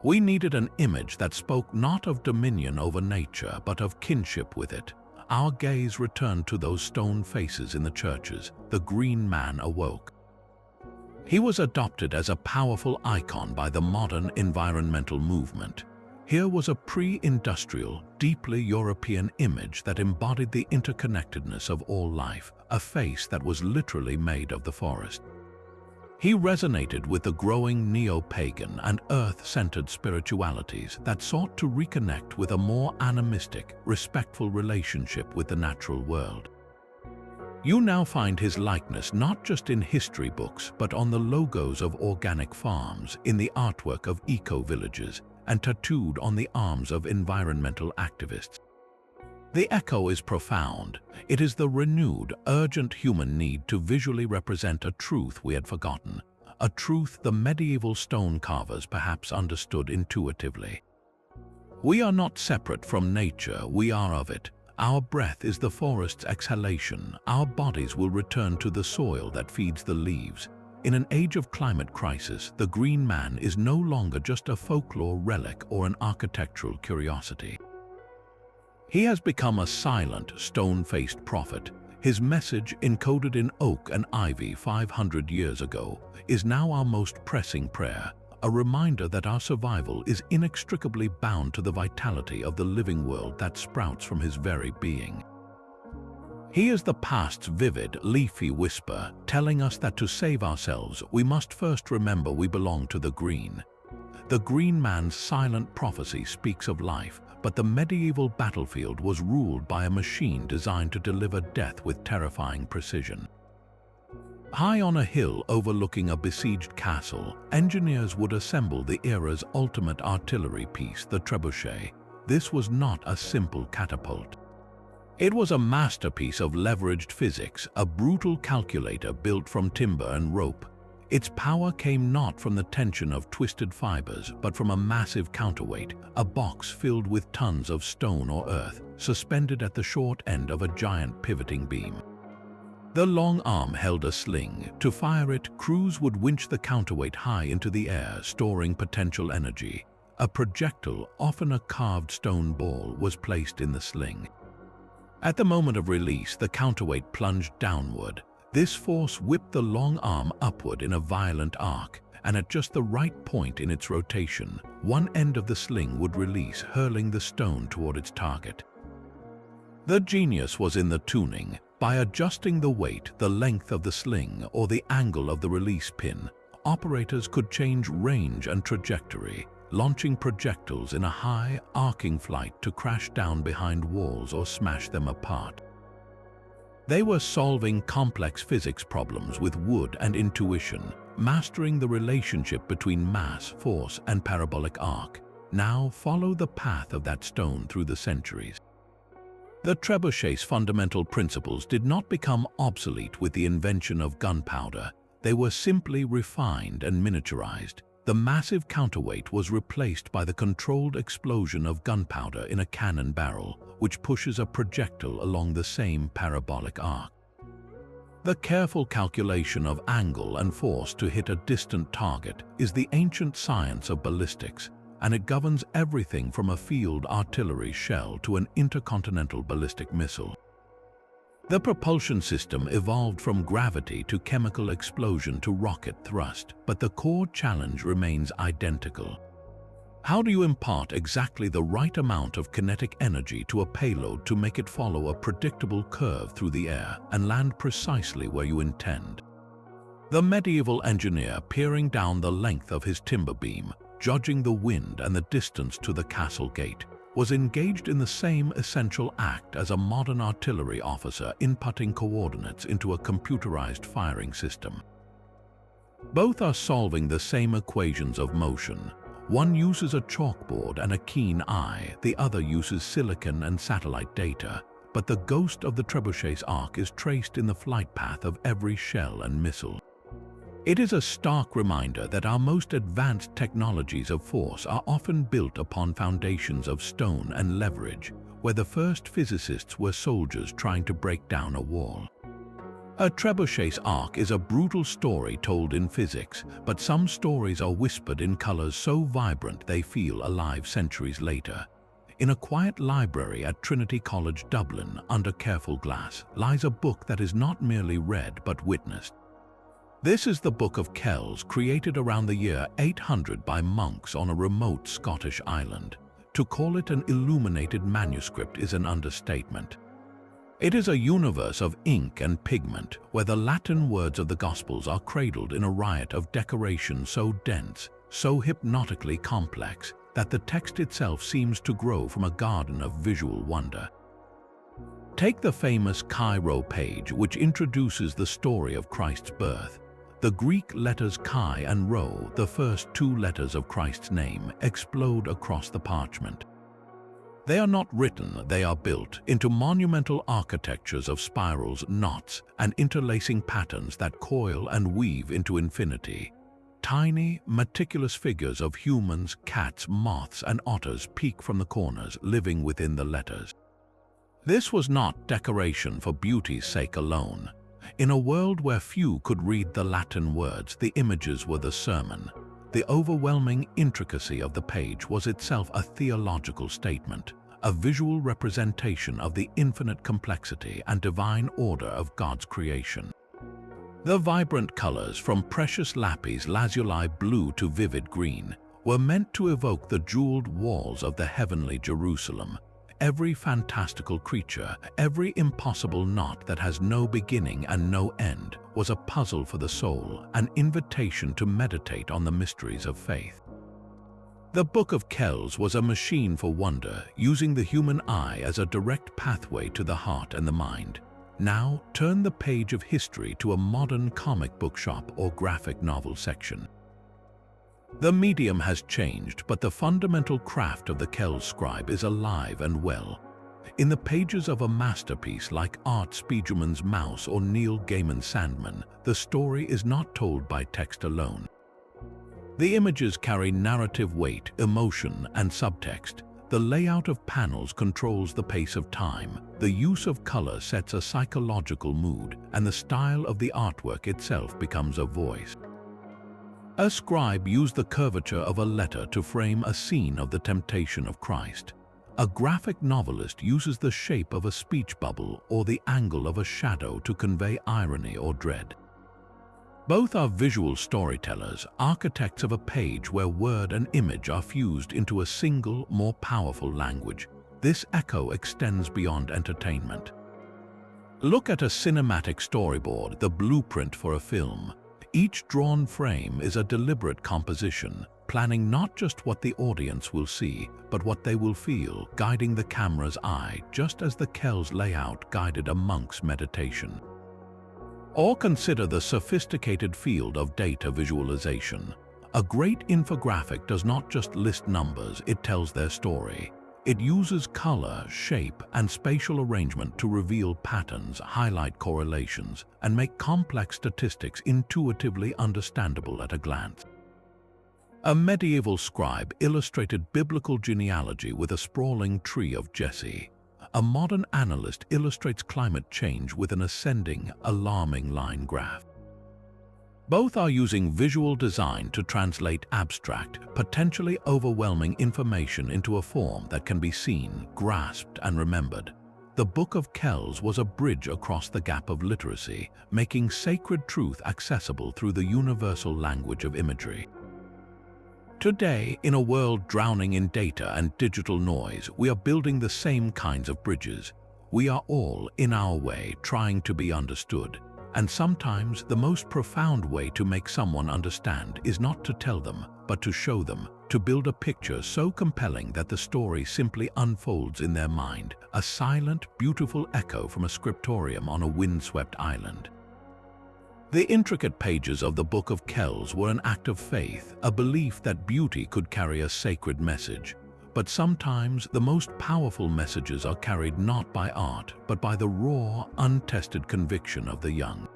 Speaker 1: We needed an image that spoke not of dominion over nature, but of kinship with it. Our gaze returned to those stone faces in the churches. The Green Man awoke. He was adopted as a powerful icon by the modern environmental movement. Here was a pre-industrial, deeply European image that embodied the interconnectedness of all life, a face that was literally made of the forest. He resonated with the growing neo-pagan and earth-centered spiritualities that sought to reconnect with a more animistic, respectful relationship with the natural world. You now find his likeness not just in history books, but on the logos of organic farms, in the artwork of eco-villages, and tattooed on the arms of environmental activists. The echo is profound. It is the renewed, urgent human need to visually represent a truth we had forgotten, a truth the medieval stone carvers perhaps understood intuitively. We are not separate from nature, we are of it. Our breath is the forest's exhalation. Our bodies will return to the soil that feeds the leaves. In an age of climate crisis, the Green Man is no longer just a folklore relic or an architectural curiosity. He has become a silent, stone-faced prophet. His message, encoded in oak and ivy 500 years ago, is now our most pressing prayer, a reminder that our survival is inextricably bound to the vitality of the living world that sprouts from his very being. He is the past's vivid, leafy whisper, telling us that to save ourselves, we must first remember we belong to the green. The Green Man's silent prophecy speaks of life, but the medieval battlefield was ruled by a machine designed to deliver death with terrifying precision. High on a hill overlooking a besieged castle, engineers would assemble the era's ultimate artillery piece, the trebuchet. This was not a simple catapult. It was a masterpiece of leveraged physics, a brutal calculator built from timber and rope. Its power came not from the tension of twisted fibers, but from a massive counterweight, a box filled with tons of stone or earth, suspended at the short end of a giant pivoting beam. The long arm held a sling. To fire it, crews would winch the counterweight high into the air, storing potential energy. A projectile, often a carved stone ball, was placed in the sling. At the moment of release, the counterweight plunged downward. This force whipped the long arm upward in a violent arc, and at just the right point in its rotation, one end of the sling would release, hurling the stone toward its target. The genius was in the tuning. By adjusting the weight, the length of the sling, or the angle of the release pin, operators could change range and trajectory, launching projectiles in a high, arcing flight to crash down behind walls or smash them apart. They were solving complex physics problems with wood and intuition, mastering the relationship between mass, force, and parabolic arc. Now follow the path of that stone through the centuries. The trebuchet's fundamental principles did not become obsolete with the invention of gunpowder. They were simply refined and miniaturized. The massive counterweight was replaced by the controlled explosion of gunpowder in a cannon barrel, which pushes a projectile along the same parabolic arc. The careful calculation of angle and force to hit a distant target is the ancient science of ballistics, and it governs everything from a field artillery shell to an intercontinental ballistic missile. The propulsion system evolved from gravity to chemical explosion to rocket thrust, but the core challenge remains identical. How do you impart exactly the right amount of kinetic energy to a payload to make it follow a predictable curve through the air and land precisely where you intend? The medieval engineer, peering down the length of his timber beam, judging the wind and the distance to the castle gate, was engaged in the same essential act as a modern artillery officer inputting coordinates into a computerized firing system. Both are solving the same equations of motion. One uses a chalkboard and a keen eye, the other uses silicon and satellite data, but the ghost of the trebuchet's arc is traced in the flight path of every shell and missile. It is a stark reminder that our most advanced technologies of force are often built upon foundations of stone and leverage, where the first physicists were soldiers trying to break down a wall. A trebuchet's arc is a brutal story told in physics, but some stories are whispered in colors so vibrant they feel alive centuries later. In a quiet library at Trinity College, Dublin, under careful glass, lies a book that is not merely read but witnessed. This is the Book of Kells, created around the year 800 by monks on a remote Scottish island. To call it an illuminated manuscript is an understatement. It is a universe of ink and pigment, where the Latin words of the Gospels are cradled in a riot of decoration so dense, so hypnotically complex, that the text itself seems to grow from a garden of visual wonder. Take the famous Chi-Rho page, which introduces the story of Christ's birth. The Greek letters Chi and Rho, the first two letters of Christ's name, explode across the parchment. They are not written, they are built into monumental architectures of spirals, knots, and interlacing patterns that coil and weave into infinity. Tiny, meticulous figures of humans, cats, moths, and otters peek from the corners, living within the letters. This was not decoration for beauty's sake alone. In a world where few could read the Latin words, the images were the sermon. The overwhelming intricacy of the page was itself a theological statement, a visual representation of the infinite complexity and divine order of God's creation. The vibrant colors, from precious lapis lazuli blue to vivid green, were meant to evoke the jeweled walls of the heavenly Jerusalem. Every fantastical creature, every impossible knot that has no beginning and no end, was a puzzle for the soul, an invitation to meditate on the mysteries of faith. The Book of Kells was a machine for wonder, using the human eye as a direct pathway to the heart and the mind. Now, turn the page of history to a modern comic book shop or graphic novel section. The medium has changed, but the fundamental craft of the Kells scribe is alive and well. In the pages of a masterpiece like Art Spiegelman's Mouse or Neil Gaiman's Sandman, the story is not told by text alone. The images carry narrative weight, emotion, and subtext. The layout of panels controls the pace of time, the use of color sets a psychological mood, and the style of the artwork itself becomes a voice. A scribe used the curvature of a letter to frame a scene of the temptation of Christ. A graphic novelist uses the shape of a speech bubble or the angle of a shadow to convey irony or dread. Both are visual storytellers, architects of a page where word and image are fused into a single, more powerful language. This echo extends beyond entertainment. Look at a cinematic storyboard, the blueprint for a film. Each drawn frame is a deliberate composition, planning not just what the audience will see, but what they will feel, guiding the camera's eye, just as the Kells layout guided a monk's meditation. Or consider the sophisticated field of data visualization. A great infographic does not just list numbers, it tells their story. It uses color, shape, and spatial arrangement to reveal patterns, highlight correlations, and make complex statistics intuitively understandable at a glance. A medieval scribe illustrated biblical genealogy with a sprawling tree of Jesse. A modern analyst illustrates climate change with an ascending, alarming line graph. Both are using visual design to translate abstract, potentially overwhelming information into a form that can be seen, grasped, and remembered. The Book of Kells was a bridge across the gap of literacy, making sacred truth accessible through the universal language of imagery. Today, in a world drowning in data and digital noise, we are building the same kinds of bridges. We are all, in our way, trying to be understood. And sometimes the most profound way to make someone understand is not to tell them, but to show them, to build a picture so compelling that the story simply unfolds in their mind, a silent, beautiful echo from a scriptorium on a windswept island. The intricate pages of the Book of Kells were an act of faith, a belief that beauty could carry a sacred message. But sometimes the most powerful messages are carried not by art, but by the raw, untested conviction of the young.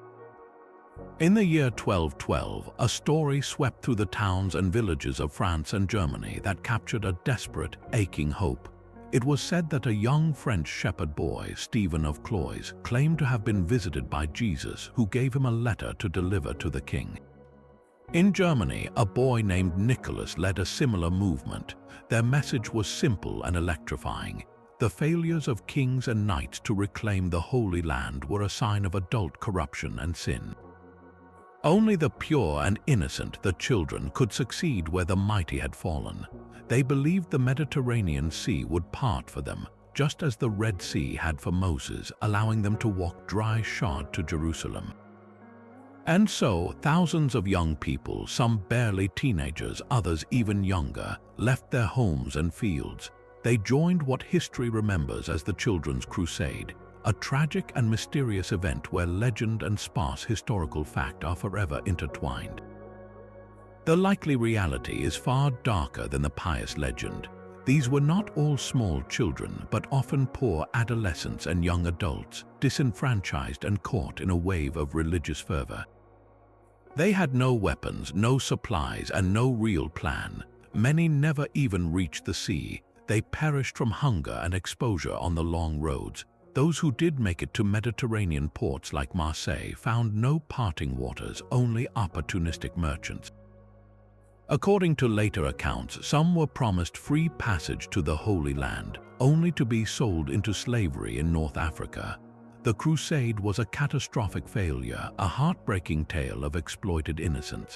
Speaker 1: In the year 1212, a story swept through the towns and villages of France and Germany that captured a desperate, aching hope. It was said that a young French shepherd boy, Stephen of Cloyes, claimed to have been visited by Jesus, who gave him a letter to deliver to the king. In Germany, a boy named Nicholas led a similar movement. Their message was simple and electrifying. The failures of kings and knights to reclaim the Holy Land were a sign of adult corruption and sin. Only the pure and innocent, the children, could succeed where the mighty had fallen. They believed the Mediterranean Sea would part for them, just as the Red Sea had for Moses, allowing them to walk dry-shod to Jerusalem. And so, thousands of young people, some barely teenagers, others even younger, left their homes and fields. They joined what history remembers as the Children's Crusade, a tragic and mysterious event where legend and sparse historical fact are forever intertwined. The likely reality is far darker than the pious legend. These were not all small children, but often poor adolescents and young adults, disenfranchised and caught in a wave of religious fervor. They had no weapons, no supplies, and no real plan. Many never even reached the sea. They perished from hunger and exposure on the long roads. Those who did make it to Mediterranean ports like Marseille found no parting waters, only opportunistic merchants. According to later accounts, some were promised free passage to the Holy Land, only to be sold into slavery in North Africa. The crusade was a catastrophic failure, a heartbreaking tale of exploited innocence.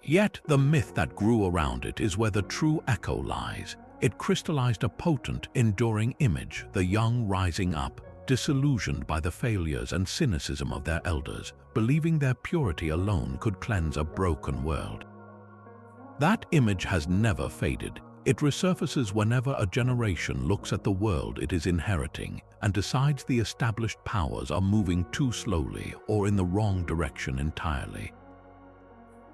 Speaker 1: Yet the myth that grew around it is where the true echo lies. It crystallized a potent, enduring image, the young rising up, disillusioned by the failures and cynicism of their elders, believing their purity alone could cleanse a broken world. That image has never faded. It resurfaces whenever a generation looks at the world it is inheriting and decides the established powers are moving too slowly or in the wrong direction entirely.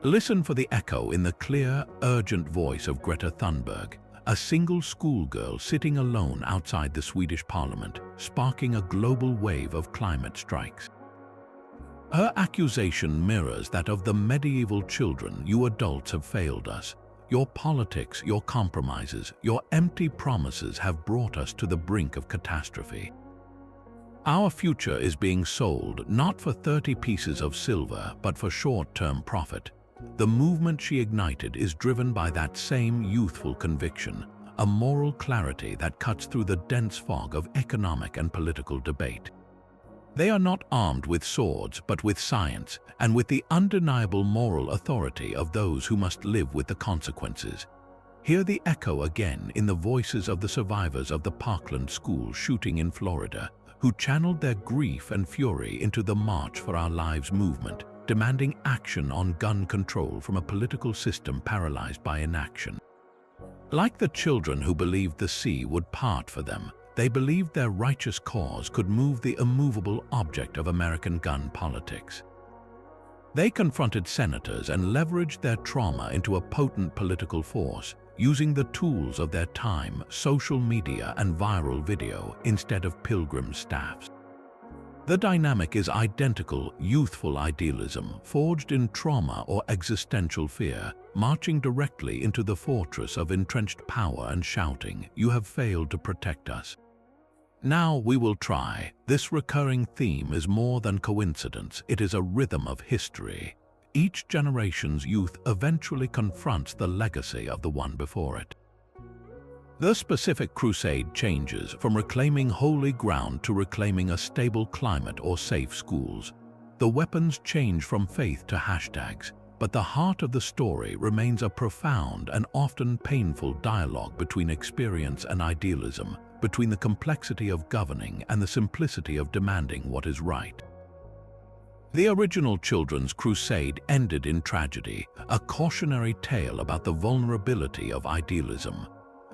Speaker 1: Listen for the echo in the clear, urgent voice of Greta Thunberg, a single schoolgirl sitting alone outside the Swedish parliament, sparking a global wave of climate strikes. Her accusation mirrors that of the medieval children. You adults have failed us. Your politics, your compromises, your empty promises have brought us to the brink of catastrophe. Our future is being sold not for 30 pieces of silver, but for short-term profit. The movement she ignited is driven by that same youthful conviction, a moral clarity that cuts through the dense fog of economic and political debate. They are not armed with swords, but with science, and with the undeniable moral authority of those who must live with the consequences. Hear the echo again in the voices of the survivors of the Parkland school shooting in Florida, who channeled their grief and fury into the March for Our Lives movement, demanding action on gun control from a political system paralyzed by inaction. Like the children who believed the sea would part for them, they believed their righteous cause could move the immovable object of American gun politics. They confronted senators and leveraged their trauma into a potent political force, using the tools of their time, social media and viral video, instead of pilgrim staffs. The dynamic is identical: youthful idealism, forged in trauma or existential fear, marching directly into the fortress of entrenched power and shouting, "You have failed to protect us. Now we will try." This recurring theme is more than coincidence, it is a rhythm of history. Each generation's youth eventually confronts the legacy of the one before it. The specific crusade changes from reclaiming holy ground to reclaiming a stable climate or safe schools. The weapons change from faith to hashtags. But the heart of the story remains a profound and often painful dialogue between experience and idealism, between the complexity of governing and the simplicity of demanding what is right. The original Children's Crusade ended in tragedy, a cautionary tale about the vulnerability of idealism.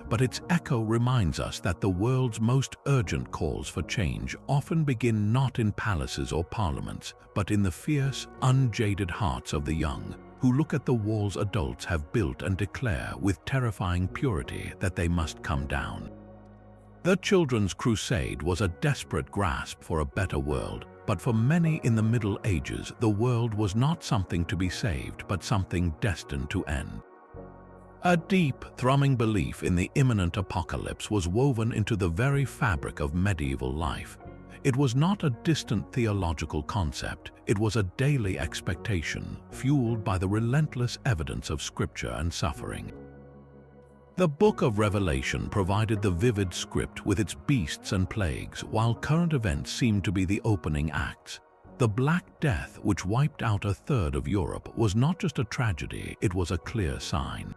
Speaker 1: But its echo reminds us that the world's most urgent calls for change often begin not in palaces or parliaments, but in the fierce, unjaded hearts of the young, who look at the walls adults have built and declare with terrifying purity that they must come down. The Children's Crusade was a desperate grasp for a better world, but for many in the Middle Ages, the world was not something to be saved, but something destined to end. A deep, thrumming belief in the imminent apocalypse was woven into the very fabric of medieval life. It was not a distant theological concept, it was a daily expectation, fueled by the relentless evidence of Scripture and suffering. The Book of Revelation provided the vivid script with its beasts and plagues, while current events seemed to be the opening acts. The Black Death, which wiped out a third of Europe, was not just a tragedy, it was a clear sign.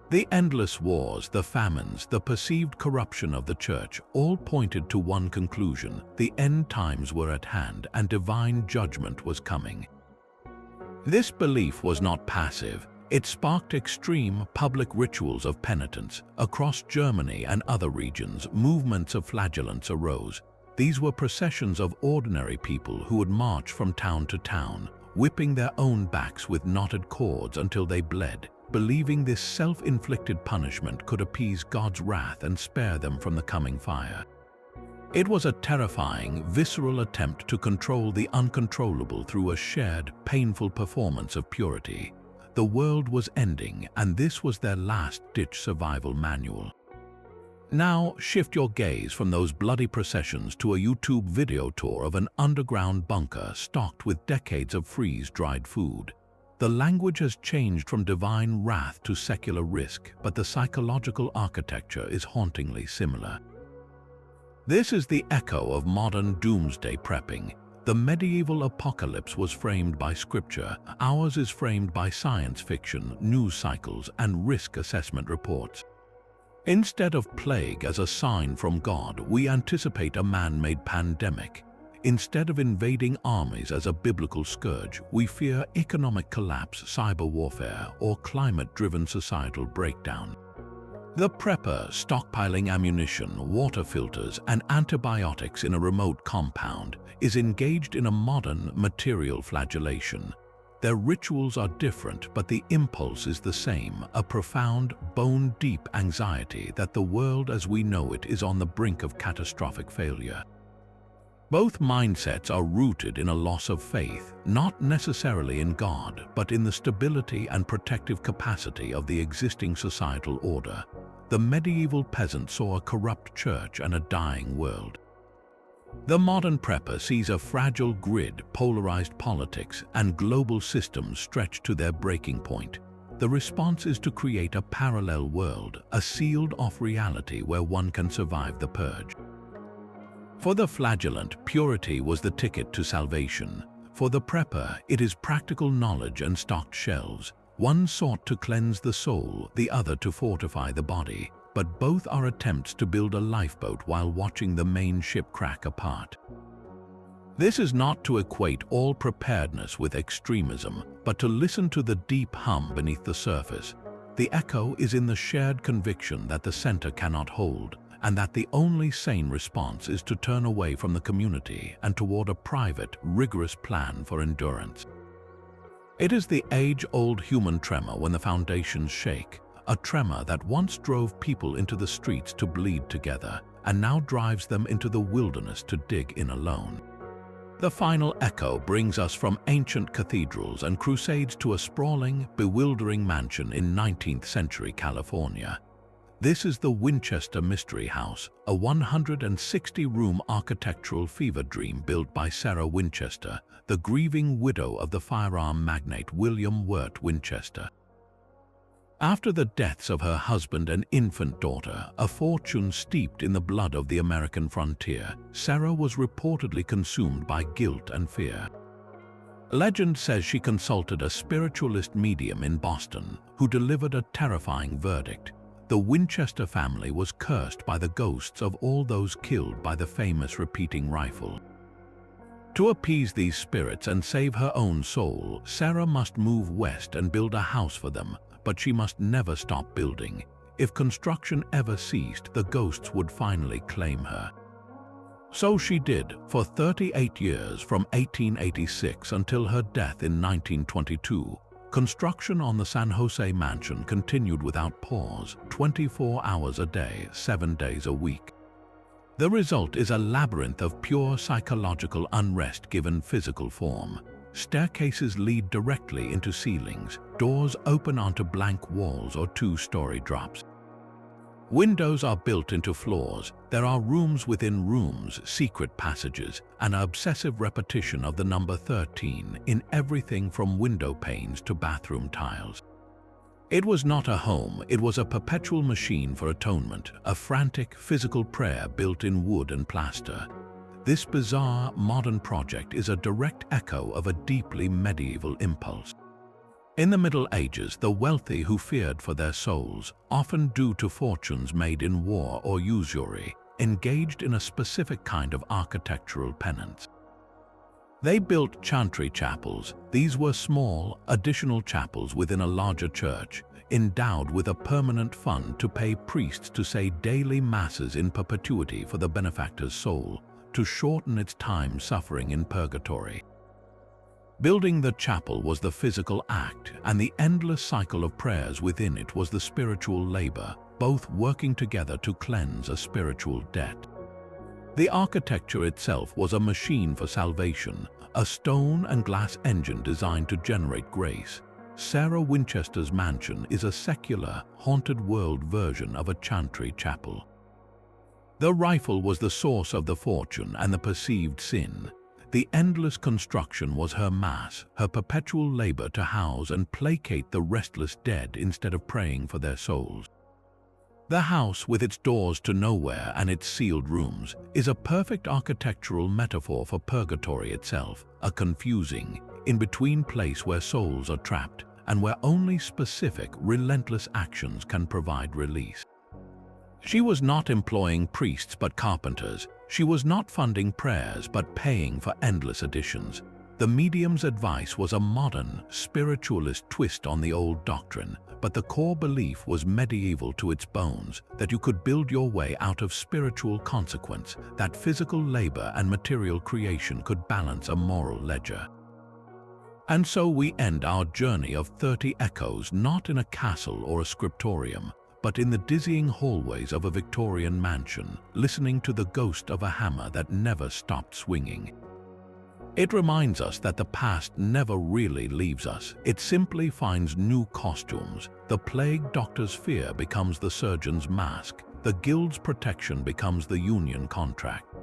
Speaker 1: The endless wars, the famines, the perceived corruption of the church all pointed to one conclusion: the end times were at hand and divine judgment was coming. This belief was not passive. It sparked extreme public rituals of penitence. Across Germany and other regions, movements of flagellants arose. These were processions of ordinary people who would march from town to town, whipping their own backs with knotted cords until they bled, believing this self-inflicted punishment could appease God's wrath and spare them from the coming fire. It was a terrifying, visceral attempt to control the uncontrollable through a shared, painful performance of purity. The world was ending, and this was their last-ditch survival manual. Now, shift your gaze from those bloody processions to a YouTube video tour of an underground bunker stocked with decades of freeze-dried food. The language has changed from divine wrath to secular risk, but the psychological architecture is hauntingly similar. This is the echo of modern doomsday prepping. The medieval apocalypse was framed by Scripture. Ours is framed by science fiction, news cycles, and risk assessment reports. Instead of plague as a sign from God, we anticipate a man-made pandemic. Instead of invading armies as a biblical scourge, we fear economic collapse, cyber warfare, or climate-driven societal breakdown. The prepper, stockpiling ammunition, water filters, and antibiotics in a remote compound, is engaged in a modern material flagellation. Their rituals are different, but the impulse is the same, a profound, bone-deep anxiety that the world as we know it is on the brink of catastrophic failure. Both mindsets are rooted in a loss of faith, not necessarily in God, but in the stability and protective capacity of the existing societal order. The medieval peasant saw a corrupt church and a dying world. The modern prepper sees a fragile grid, polarized politics, and global systems stretched to their breaking point. The response is to create a parallel world, a sealed-off reality where one can survive the purge. For the flagellant, purity was the ticket to salvation. For the prepper, it is practical knowledge and stocked shelves. One sought to cleanse the soul, the other to fortify the body, but both are attempts to build a lifeboat while watching the main ship crack apart. This is not to equate all preparedness with extremism, but to listen to the deep hum beneath the surface. The echo is in the shared conviction that the center cannot hold, and that the only sane response is to turn away from the community and toward a private, rigorous plan for endurance. It is the age-old human tremor when the foundations shake, a tremor that once drove people into the streets to bleed together and now drives them into the wilderness to dig in alone. The final echo brings us from ancient cathedrals and crusades to a sprawling, bewildering mansion in 19th century California. This is the Winchester Mystery House, a 160-room architectural fever dream built by Sarah Winchester, the grieving widow of the firearm magnate William Wirt Winchester. After the deaths of her husband and infant daughter, a fortune steeped in the blood of the American frontier, Sarah was reportedly consumed by guilt and fear. Legend says she consulted a spiritualist medium in Boston who delivered a terrifying verdict. The Winchester family was cursed by the ghosts of all those killed by the famous repeating rifle. To appease these spirits and save her own soul, Sarah must move west and build a house for them, but she must never stop building. If construction ever ceased, the ghosts would finally claim her. So she did, for 38 years from 1886 until her death in 1922. Construction on the San Jose mansion continued without pause, 24 hours a day, 7 days a week. The result is a labyrinth of pure psychological unrest given physical form. Staircases lead directly into ceilings, doors open onto blank walls or two-story drops. Windows are built into floors, there are rooms within rooms, secret passages, an obsessive repetition of the number 13 in everything from window panes to bathroom tiles. It was not a home, it was a perpetual machine for atonement, a frantic physical prayer built in wood and plaster. This bizarre modern project is a direct echo of a deeply medieval impulse. In the Middle Ages, the wealthy who feared for their souls, often due to fortunes made in war or usury, engaged in a specific kind of architectural penance. They built chantry chapels. These were small, additional chapels within a larger church, endowed with a permanent fund to pay priests to say daily masses in perpetuity for the benefactor's soul, to shorten its time suffering in purgatory. Building the chapel was the physical act, and the endless cycle of prayers within it was the spiritual labor, both working together to cleanse a spiritual debt. The architecture itself was a machine for salvation, a stone and glass engine designed to generate grace. Sarah Winchester's mansion is a secular, haunted world version of a chantry chapel. The rifle was the source of the fortune and the perceived sin. The endless construction was her mass, her perpetual labor to house and placate the restless dead instead of praying for their souls. The house, with its doors to nowhere and its sealed rooms, is a perfect architectural metaphor for purgatory itself, a confusing, in-between place where souls are trapped and where only specific, relentless actions can provide release. She was not employing priests but carpenters. She was not funding prayers but paying for endless additions. The medium's advice was a modern, spiritualist twist on the old doctrine, but the core belief was medieval to its bones, that you could build your way out of spiritual consequence, that physical labor and material creation could balance a moral ledger. And so we end our journey of 30 echoes not in a castle or a scriptorium, but in the dizzying hallways of a Victorian mansion, listening to the ghost of a hammer that never stopped swinging. It reminds us that the past never really leaves us. It simply finds new costumes. The plague doctor's fear becomes the surgeon's mask. The guild's protection becomes the union contract.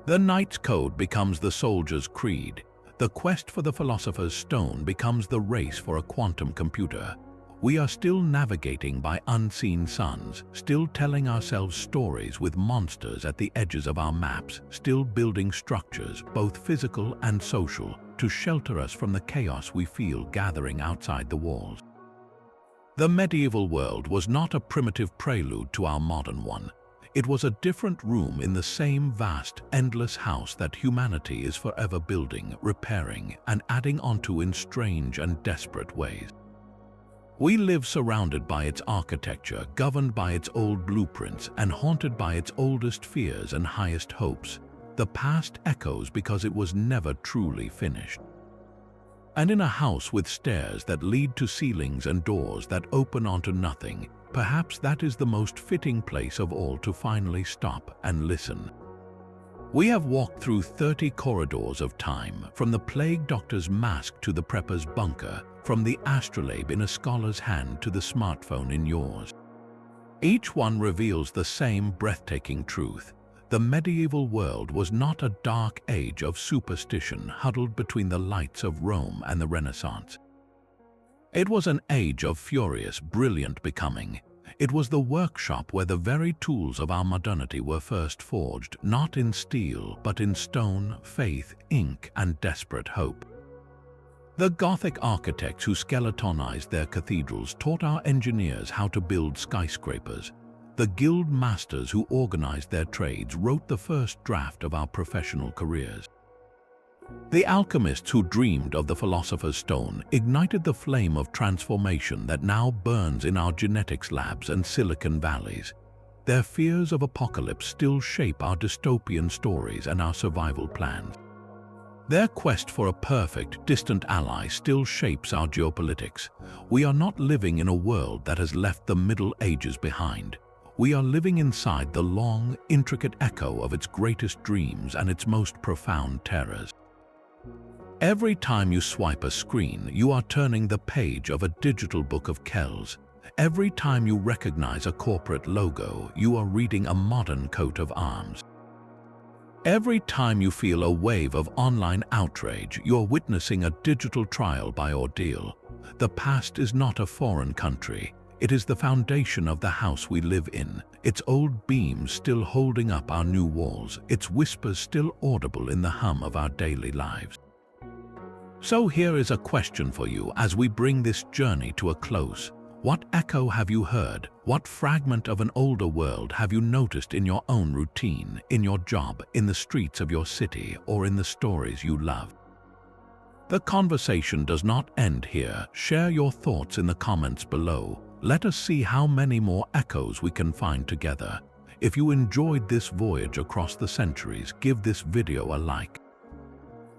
Speaker 1: The knight's code becomes the soldier's creed. The quest for the philosopher's stone becomes the race for a quantum computer. We are still navigating by unseen suns, still telling ourselves stories with monsters at the edges of our maps, still building structures, both physical and social, to shelter us from the chaos we feel gathering outside the walls. The medieval world was not a primitive prelude to our modern one. It was a different room in the same vast, endless house that humanity is forever building, repairing, and adding onto in strange and desperate ways. We live surrounded by its architecture, governed by its old blueprints, and haunted by its oldest fears and highest hopes. The past echoes because it was never truly finished. And in a house with stairs that lead to ceilings and doors that open onto nothing, perhaps that is the most fitting place of all to finally stop and listen. We have walked through 30 corridors of time, from the plague doctor's mask to the prepper's bunker, from the astrolabe in a scholar's hand to the smartphone in yours. Each one reveals the same breathtaking truth. The medieval world was not a dark age of superstition huddled between the lights of Rome and the Renaissance. It was an age of furious, brilliant becoming. It was the workshop where the very tools of our modernity were first forged, not in steel, but in stone, faith, ink, and desperate hope. The Gothic architects who skeletonized their cathedrals taught our engineers how to build skyscrapers. The guild masters who organized their trades wrote the first draft of our professional careers. The alchemists who dreamed of the philosopher's stone ignited the flame of transformation that now burns in our genetics labs and Silicon Valleys. Their fears of apocalypse still shape our dystopian stories and our survival plans. Their quest for a perfect, distant ally still shapes our geopolitics. We are not living in a world that has left the Middle Ages behind. We are living inside the long, intricate echo of its greatest dreams and its most profound terrors. Every time you swipe a screen, you are turning the page of a digital book of Kells. Every time you recognize a corporate logo, you are reading a modern coat of arms. Every time you feel a wave of online outrage, you're witnessing a digital trial by ordeal. The past is not a foreign country. It is the foundation of the house we live in, its old beams still holding up our new walls, its whispers still audible in the hum of our daily lives. So here is a question for you as we bring this journey to a close. What echo have you heard? What fragment of an older world have you noticed in your own routine, in your job, in the streets of your city, or in the stories you love? The conversation does not end here. Share your thoughts in the comments below. Let us see how many more echoes we can find together. If you enjoyed this voyage across the centuries, give this video a like.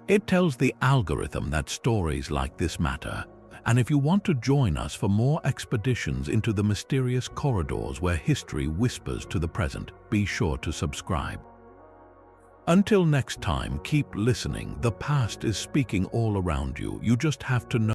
Speaker 1: It tells the algorithm that stories like this matter. And if you want to join us for more expeditions into the mysterious corridors where history whispers to the present, be sure to subscribe. Until next time, keep listening. The past is speaking all around you. You just have to know